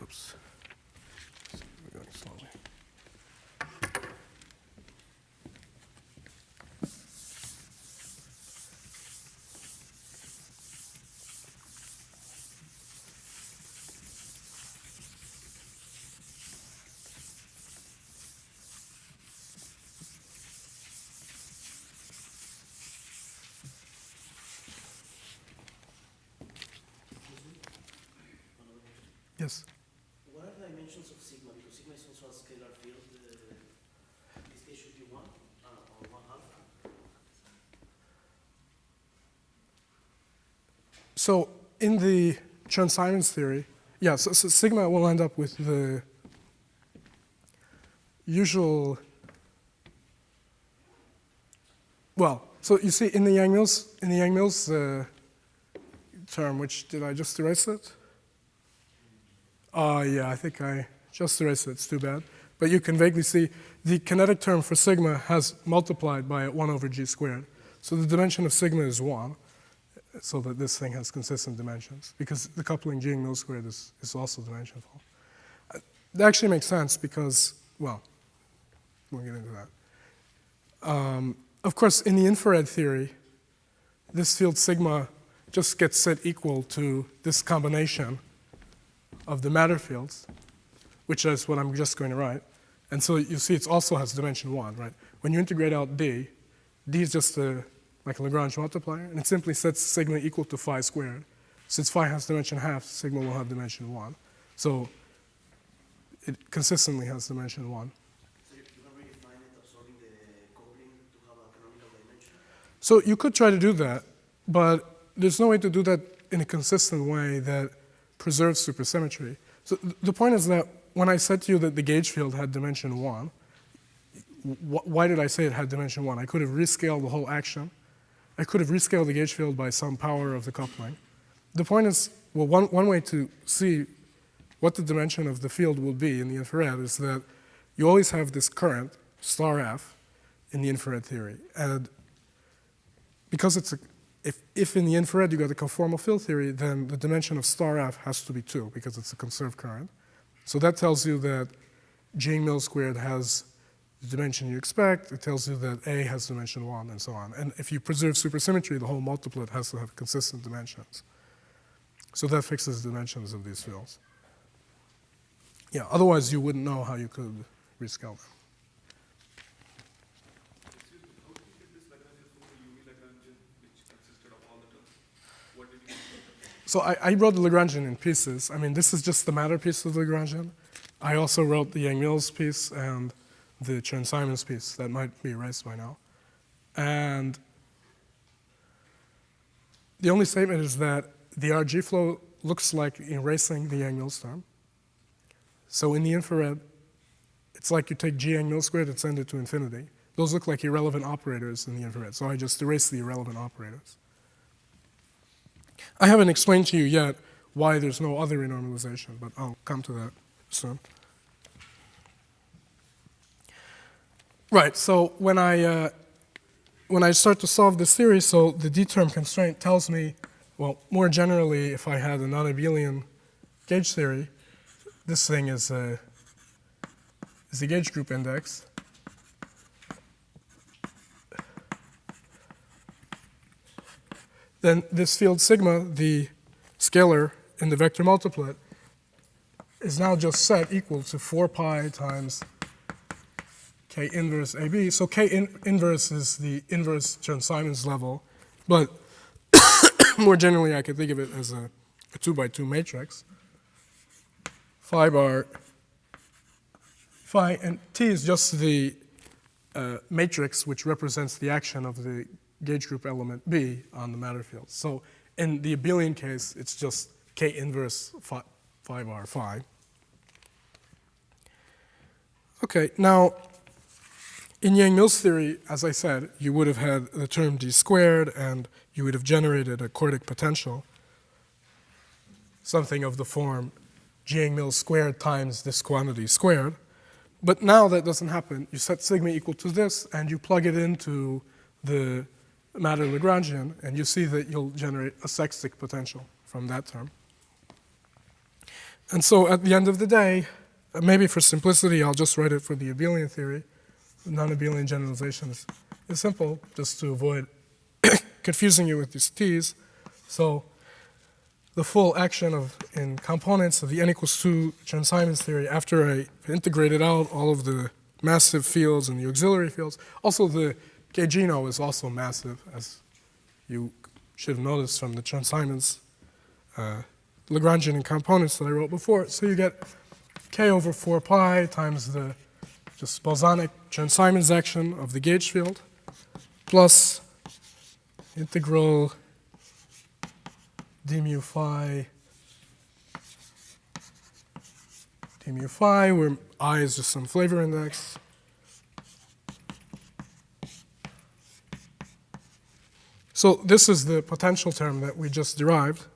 Oops. We're going slowly. Yes. What are the dimensions of sigma? Because sigma is also a scalar field. This case should be 1 or 1 alpha. So in the Chern-Simons theory, yeah, so sigma will end up with the usual, well, so you see in the Yang-Mills term, which, did I just erase it? Yeah, I think I just erased it, it's too bad. But you can vaguely see the kinetic term for sigma has multiplied by 1 over g squared. So the dimension of sigma is 1, so that this thing has consistent dimensions, because the coupling g Yang-Mills squared is also dimensionful. That actually makes sense because, well, we'll get into that. Of course, in the infrared theory, this field sigma just gets set equal to this combination of the matter fields, which is what I'm just going to write. And so you see it also has dimension 1, right? When you integrate out D is just like a Lagrange multiplier, and it simply sets sigma equal to phi squared. Since phi has dimension half, sigma will have dimension 1. So it consistently has dimension 1. So you can redefine it, absorbing the coupling to have a canonical dimension? So you could try to do that, but there's no way to do that in a consistent way that preserves supersymmetry. So the point is that when I said to you that the gauge field had dimension 1, why did I say it had dimension 1? I could have rescaled the whole action. I could have rescaled the gauge field by some power of the coupling. The point is, well, one way to see what the dimension of the field will be in the infrared is that you always have this current, star f, in the infrared theory. And because it's if in the infrared you got a conformal field theory, then the dimension of star f has to be 2 because it's a conserved current. So that tells you that g Yang-Mills squared has the dimension you expect. It tells you that A has dimension 1 and so on. And if you preserve supersymmetry, the whole multiplet has to have consistent dimensions. So that fixes the dimensions of these fields. Yeah, otherwise you wouldn't know how you could rescale them. Excuse me, how did you get this Lagrangian from the UV Lagrangian, which consisted of all the terms? What did you do? So I wrote the Lagrangian in pieces. I mean, this is just the matter piece of the Lagrangian. I also wrote the Yang-Mills piece and the Chern-Simons piece. That might be erased by now. And the only statement is that the RG flow looks like erasing the Yang-Mills term. So in the infrared, it's like you take g Yang-Mills squared and send it to infinity. Those look like irrelevant operators in the infrared, so I just erased the irrelevant operators. I haven't explained to you yet why there's no other renormalization, but I'll come to that soon. Right, so when I start to solve this theory, so the D-term constraint tells me, well, more generally, if I had a non-abelian gauge theory, this thing is a gauge group index. Then this field sigma, the scalar in the vector multiplet, is now just set equal to 4 pi times K inverse AB. So K inverse is the inverse Chern-Simons level, but more generally I could think of it as a 2 by 2 matrix. Phi phi, and T is just the matrix which represents the action of the gauge group element B on the matter field. So in the abelian case, it's just K inverse phi bar phi. Okay, now in Yang-Mills theory, as I said, you would have had the term d squared and you would have generated a quartic potential, something of the form G Yang-Mills squared times this quantity squared. But now that doesn't happen. You set sigma equal to this and you plug it into the matter Lagrangian and you see that you'll generate a sextic potential from that term. And so at the end of the day, maybe for simplicity, I'll just write it for the abelian theory. The non-abelian generalization is simple, just to avoid confusing you with these t's. So the full action in components of the n equals 2 Chern-Simons theory, after I integrated out all of the massive fields and the auxiliary fields, also the K-geno is also massive, as you should have noticed from the Chern-Simons Lagrangian and components that I wrote before. So you get K over 4 pi times the just Bosonic Chern-Simons action of the gauge field plus integral d mu phi, where I is just some flavor index. So this is the potential term that we just derived.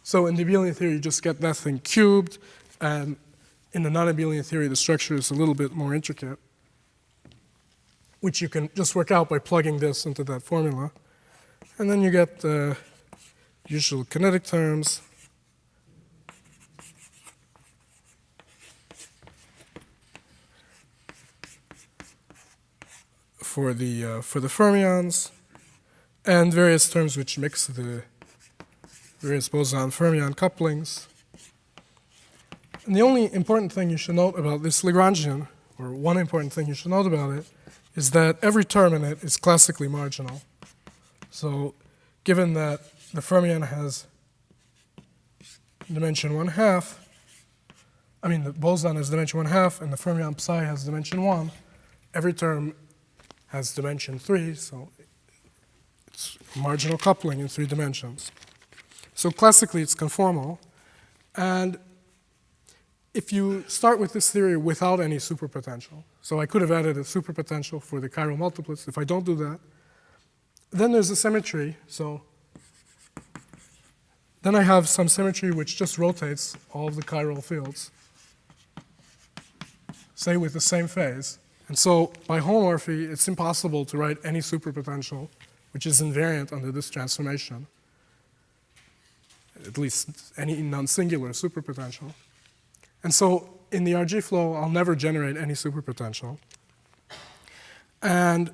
So in the abelian theory, you just get that thing cubed, and in the non-abelian theory, the structure is a little bit more intricate, which you can just work out by plugging this into that formula. And then you get the usual kinetic terms. For the fermions, and various terms which mix the various boson-fermion couplings. And the only important thing you should note about this Lagrangian, or one important thing you should note about it, is that every term in it is classically marginal. So given that the fermion has dimension 1/2, I mean the boson has dimension 1/2 and the fermion psi has dimension 1, every term has dimension 3, so it's marginal coupling in 3 dimensions. So classically it's conformal, and if you start with this theory without any superpotential, so I could have added a superpotential for the chiral multiplets. If I don't do that, then there's a symmetry. So then I have some symmetry which just rotates all of the chiral fields, say with the same phase. And so by homomorphy, it's impossible to write any superpotential which is invariant under this transformation, at least any non-singular superpotential. And so in the RG flow, I'll never generate any superpotential. And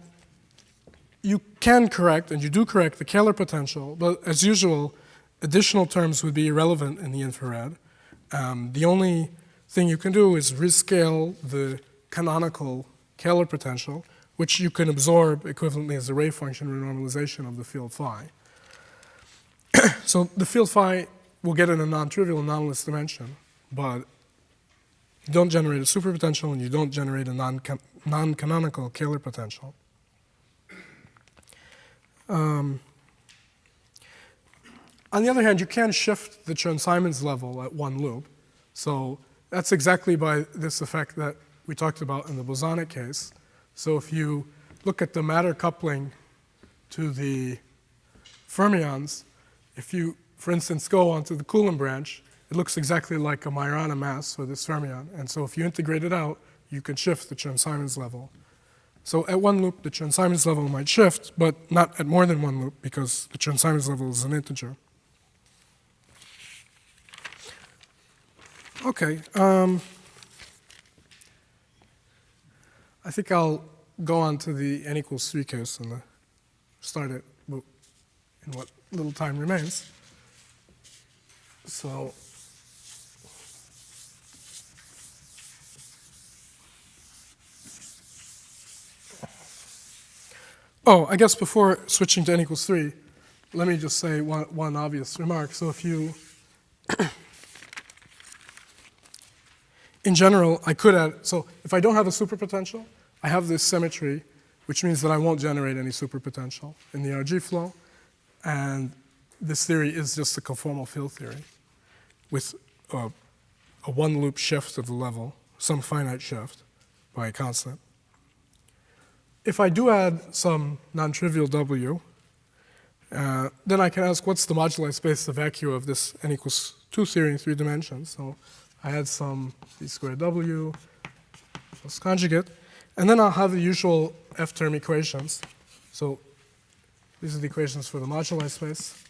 you can correct, and you do correct, the Kähler potential, but as usual, additional terms would be irrelevant in the infrared. The only thing you can do is rescale the canonical Kähler potential, which you can absorb equivalently as a ray function renormalization of the field phi. So the field phi will get in a non-trivial anomalous dimension, but you don't generate a superpotential and you don't generate a non-canonical Kähler potential. On the other hand, you can shift the Chern-Simons level at one loop. So that's exactly by this effect that we talked about in the bosonic case. So if you look at the matter coupling to the fermions, if you, for instance, go onto the Coulomb branch, it looks exactly like a Majorana mass for this fermion. And so if you integrate it out, you can shift the Chern-Simons level. So at one loop, the Chern-Simons level might shift, but not at more than one loop because the Chern-Simons level is an integer. Okay. I think I'll go on to the n equals 3 case and start it in what little time remains. So I guess before switching to n equals 3, let me just say one obvious remark. So if you in general, I could add, so if I don't have a superpotential, I have this symmetry, which means that I won't generate any superpotential in the RG flow. And this theory is just a conformal field theory with a one-loop shift of the level, some finite shift by a constant. If I do add some non-trivial W, then I can ask what's the moduli space, the vacuum of this n equals 2 theory in 3 dimensions. So I add some d squared W plus conjugate, and then I'll have the usual F-term equations. So these are the equations for the moduli space.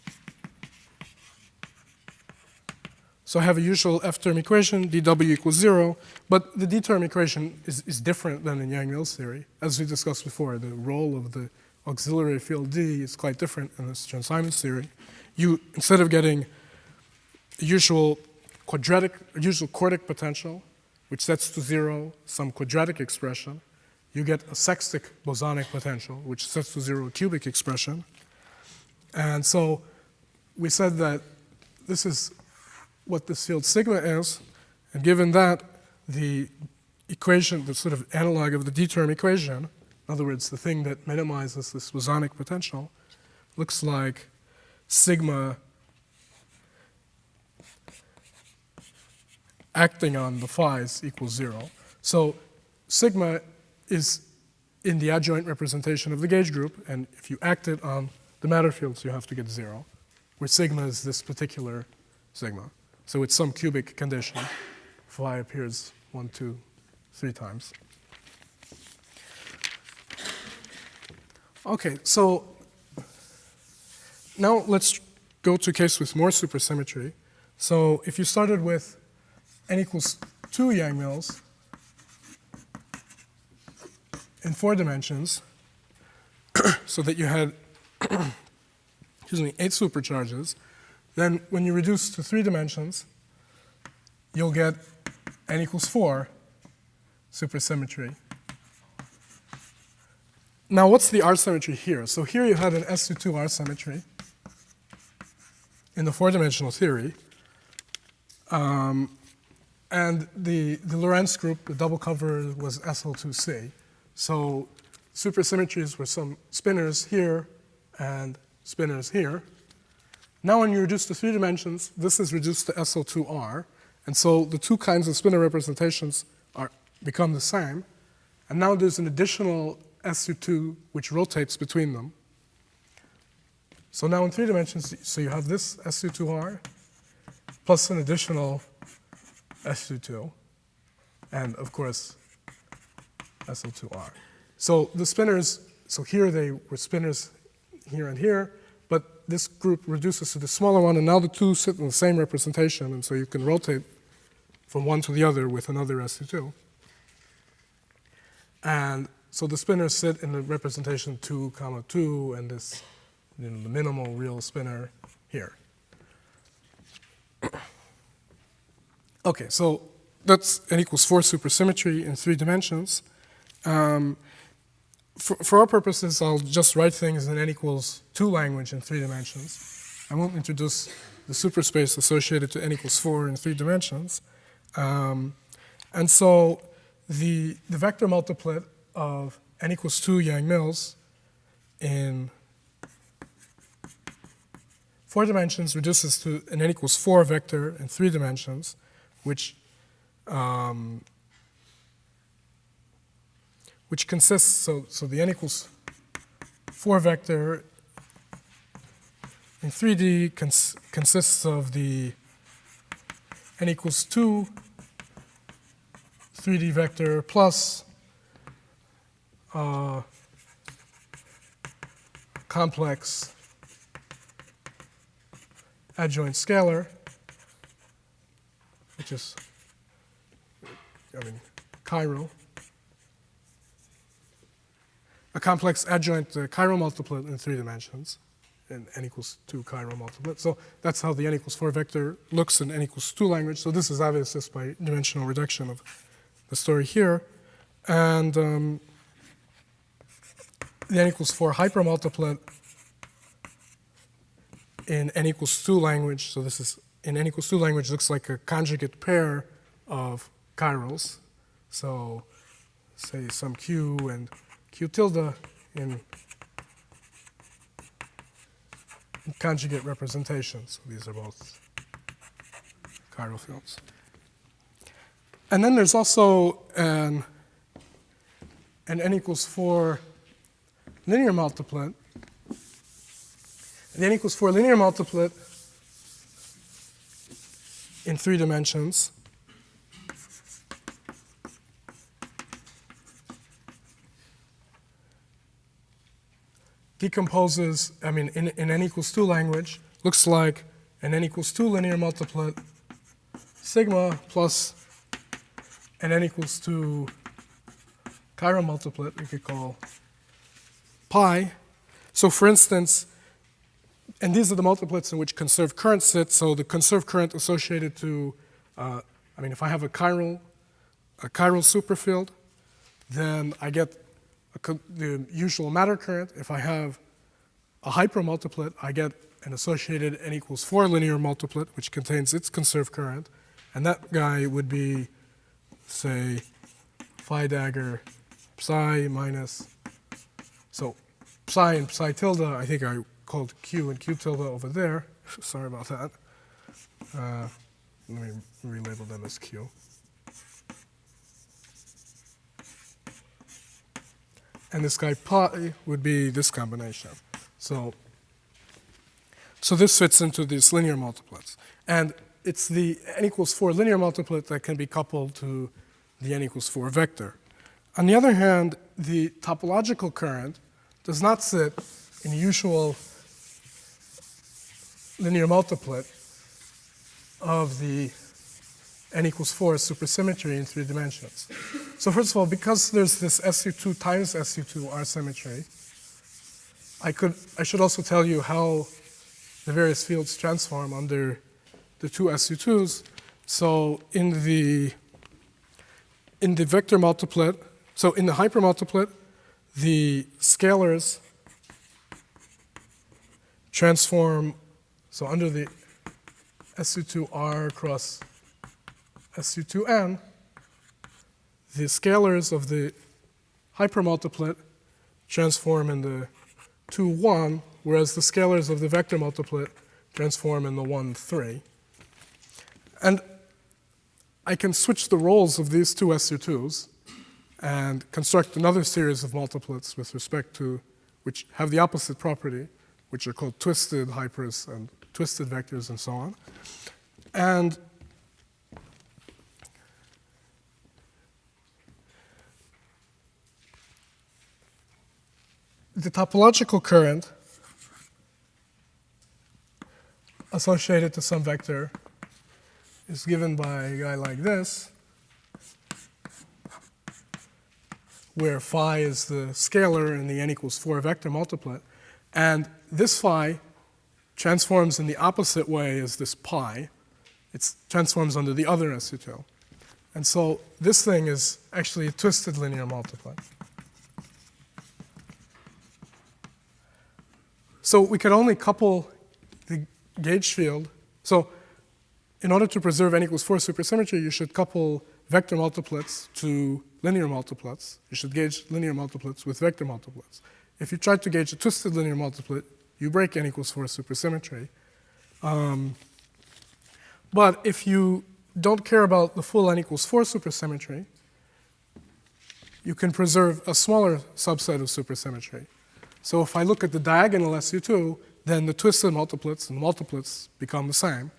So I have a usual F-term equation, dW equals 0, but the D-term equation is different than in Yang-Mills theory. As we discussed before, the role of the auxiliary field D is quite different in this Chern-Simons theory. You, instead of getting a usual quartic potential, which sets to 0 some quadratic expression, you get a sextic bosonic potential, which sets to 0 a cubic expression. And so we said that this is what this field sigma is, and given that, the equation, the sort of analog of the D-term equation, in other words, the thing that minimizes this bosonic potential, looks like sigma acting on the phi's equals 0. So sigma is in the adjoint representation of the gauge group, and if you act it on the matter fields, you have to get 0, where sigma is this particular sigma. So it's some cubic condition. Phi appears 1, 2, 3 times. Okay, so now let's go to a case with more supersymmetry. So if you started with n equals 2 Yang-Mills in 4 dimensions, so that you had, excuse me, 8 supercharges, then when you reduce to 3 dimensions, you'll get n equals 4 supersymmetry. Now, what's the R symmetry here? So here you had an SU2 R symmetry in the 4-dimensional theory. And the Lorentz group, the double cover was SL2C. So supersymmetries were some spinors here and spinors here. Now when you reduce to 3 dimensions, this is reduced to SL2R. And so the two kinds of spinor representations become the same. And now there's an additional SU2 which rotates between them. So now in 3 dimensions, so you have this SU2R plus an additional SU2, and of course, SL2R. So the spinors, so here they were spinors here and here, but this group reduces to the smaller one, and now the two sit in the same representation, and so you can rotate from one to the other with another SU2. And so the spinors sit in the representation 2, 2, and this, the minimal real spinor here. Okay, so that's n equals 4 supersymmetry in 3 dimensions. For our purposes, I'll just write things in n equals 2 language in 3 dimensions. I won't introduce the superspace associated to n equals 4 in 3 dimensions. And so the vector multiplet of n equals 2 Yang-Mills in 4 dimensions reduces to an n equals 4 vector in 3 dimensions, which consists, so the n equals 4 vector in 3D consists of the n equals 2 3D vector plus complex adjoint scalar, which is, chiral. A complex adjoint chiral multiplet in 3 dimensions, in n equals 2 chiral multiplet. So that's how the n equals 4 vector looks in n equals 2 language. So this is obvious just by dimensional reduction of the story here. And the n equals 4 hypermultiplet in n equals 2 language. So this is in n equals 2 language looks like a conjugate pair of chirals. So say some q and q tilde in conjugate representations. These are both chiral fields. And then there's also an n equals 4 linear multiplet. The n equals 4 linear multiplet in 3 dimensions decomposes, in n equals 2 language, looks like an n equals 2 linear multiplet sigma plus an n equals 2 chiral multiplet we could call pi. So for instance, and these are the multiplets in which conserved current sits. So the conserved current associated to, if I have a chiral superfield, then I get the usual matter current. If I have a hypermultiplet, I get an associated n equals 4 linear multiplet, which contains its conserved current. And that guy would be, say, phi dagger psi minus, so psi and psi tilde, I think I called q and q tilde over there. Sorry about that. Let me relabel them as q. And this guy pi would be this combination. So this fits into these linear multiplets. And it's the n equals 4 linear multiplet that can be coupled to the n equals 4 vector. On the other hand, the topological current does not sit in the usual linear multiplet of the n equals 4 supersymmetry in 3 dimensions. So first of all, because there's this SU2 times SU2 R symmetry, I should also tell you how the various fields transform under the two SU2s. So in the vector multiplet, so in the hypermultiplet, the scalars transform, so under the SU2R cross SU2N, the scalars of the hypermultiplet transform in the 2, 1, whereas the scalars of the vector multiplet transform in the 1, 3. And I can switch the roles of these two SU2s and construct another series of multiplets with respect to, which have the opposite property, which are called twisted hypers and twisted vectors and so on. And the topological current associated to some vector is given by a guy like this, where phi is the scalar in the n equals 4 vector multiplet. And this phi transforms in the opposite way as this pi. It transforms under the other SU2. And so this thing is actually a twisted linear multiplet. So we could only couple the gauge field. So in order to preserve n equals 4 supersymmetry, you should couple vector multiplets to linear multiplets. You should gauge linear multiplets with vector multiplets. If you try to gauge a twisted linear multiplet, you break n equals 4 supersymmetry. But if you don't care about the full n equals 4 supersymmetry, you can preserve a smaller subset of supersymmetry. So if I look at the diagonal SU2, then the twisted multiplets and the multiplets become the same.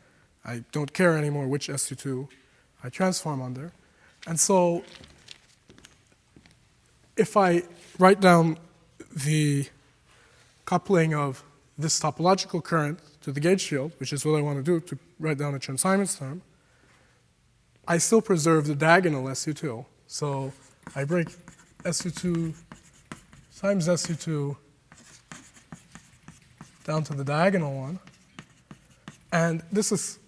I don't care anymore which SU2 I transform under. And so if I write down the coupling of this topological current to the gauge field, which is what I want to do to write down a Chern-Simons term, I still preserve the diagonal SU2. So I break SU2 times SU2 down to the diagonal one. And this is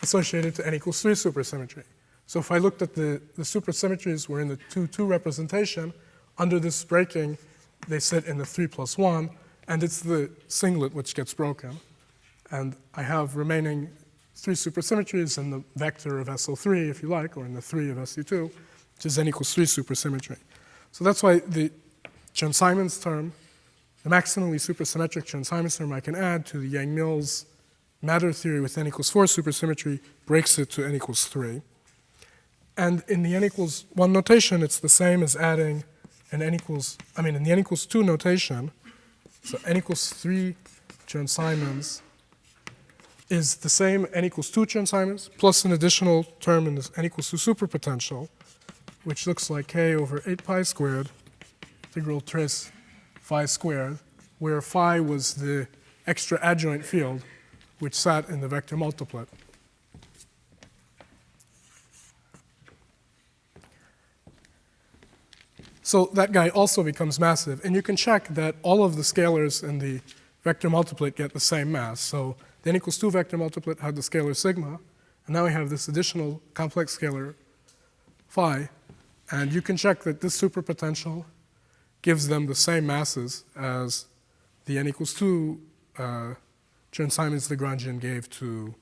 associated to n equals 3 supersymmetry. So if I looked at the supersymmetries were in the 2-2 representation, under this breaking, they sit in the 3 plus 1, and it's the singlet which gets broken. And I have remaining 3 supersymmetries in the vector of SO3, if you like, or in the 3 of SU2, which is n equals 3 supersymmetry. So that's why the Chern-Simons term, the maximally supersymmetric Chern-Simons term I can add to the Yang-Mills matter theory with n equals 4 supersymmetry breaks it to n equals 3. And in the n equals 1 notation, it's the same as adding in the n equals 2 notation, so n equals 3 Chern-Simons is the same n equals 2 Chern-Simons plus an additional term in this n equals 2 superpotential, which looks like k over 8 pi squared integral tris phi squared, where phi was the extra adjoint field which sat in the vector multiplet. So that guy also becomes massive. And you can check that all of the scalars in the vector multiplet get the same mass. So the n equals 2 vector multiplet had the scalar sigma, and now we have this additional complex scalar phi. And you can check that this superpotential gives them the same masses as the n equals 2 Chern-Simons Lagrangian gave to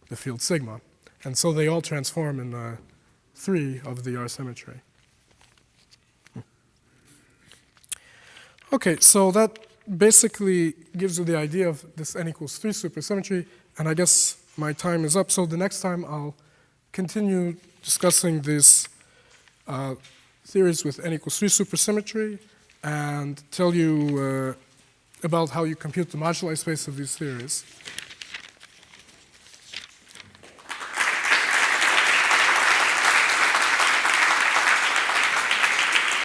the field sigma. And so they all transform in 3 of the R symmetry. Okay, so that basically gives you the idea of this n equals 3 supersymmetry, and I guess my time is up. So the next time I'll continue discussing these theories with n equals 3 supersymmetry and tell you about how you compute the moduli space of these theories.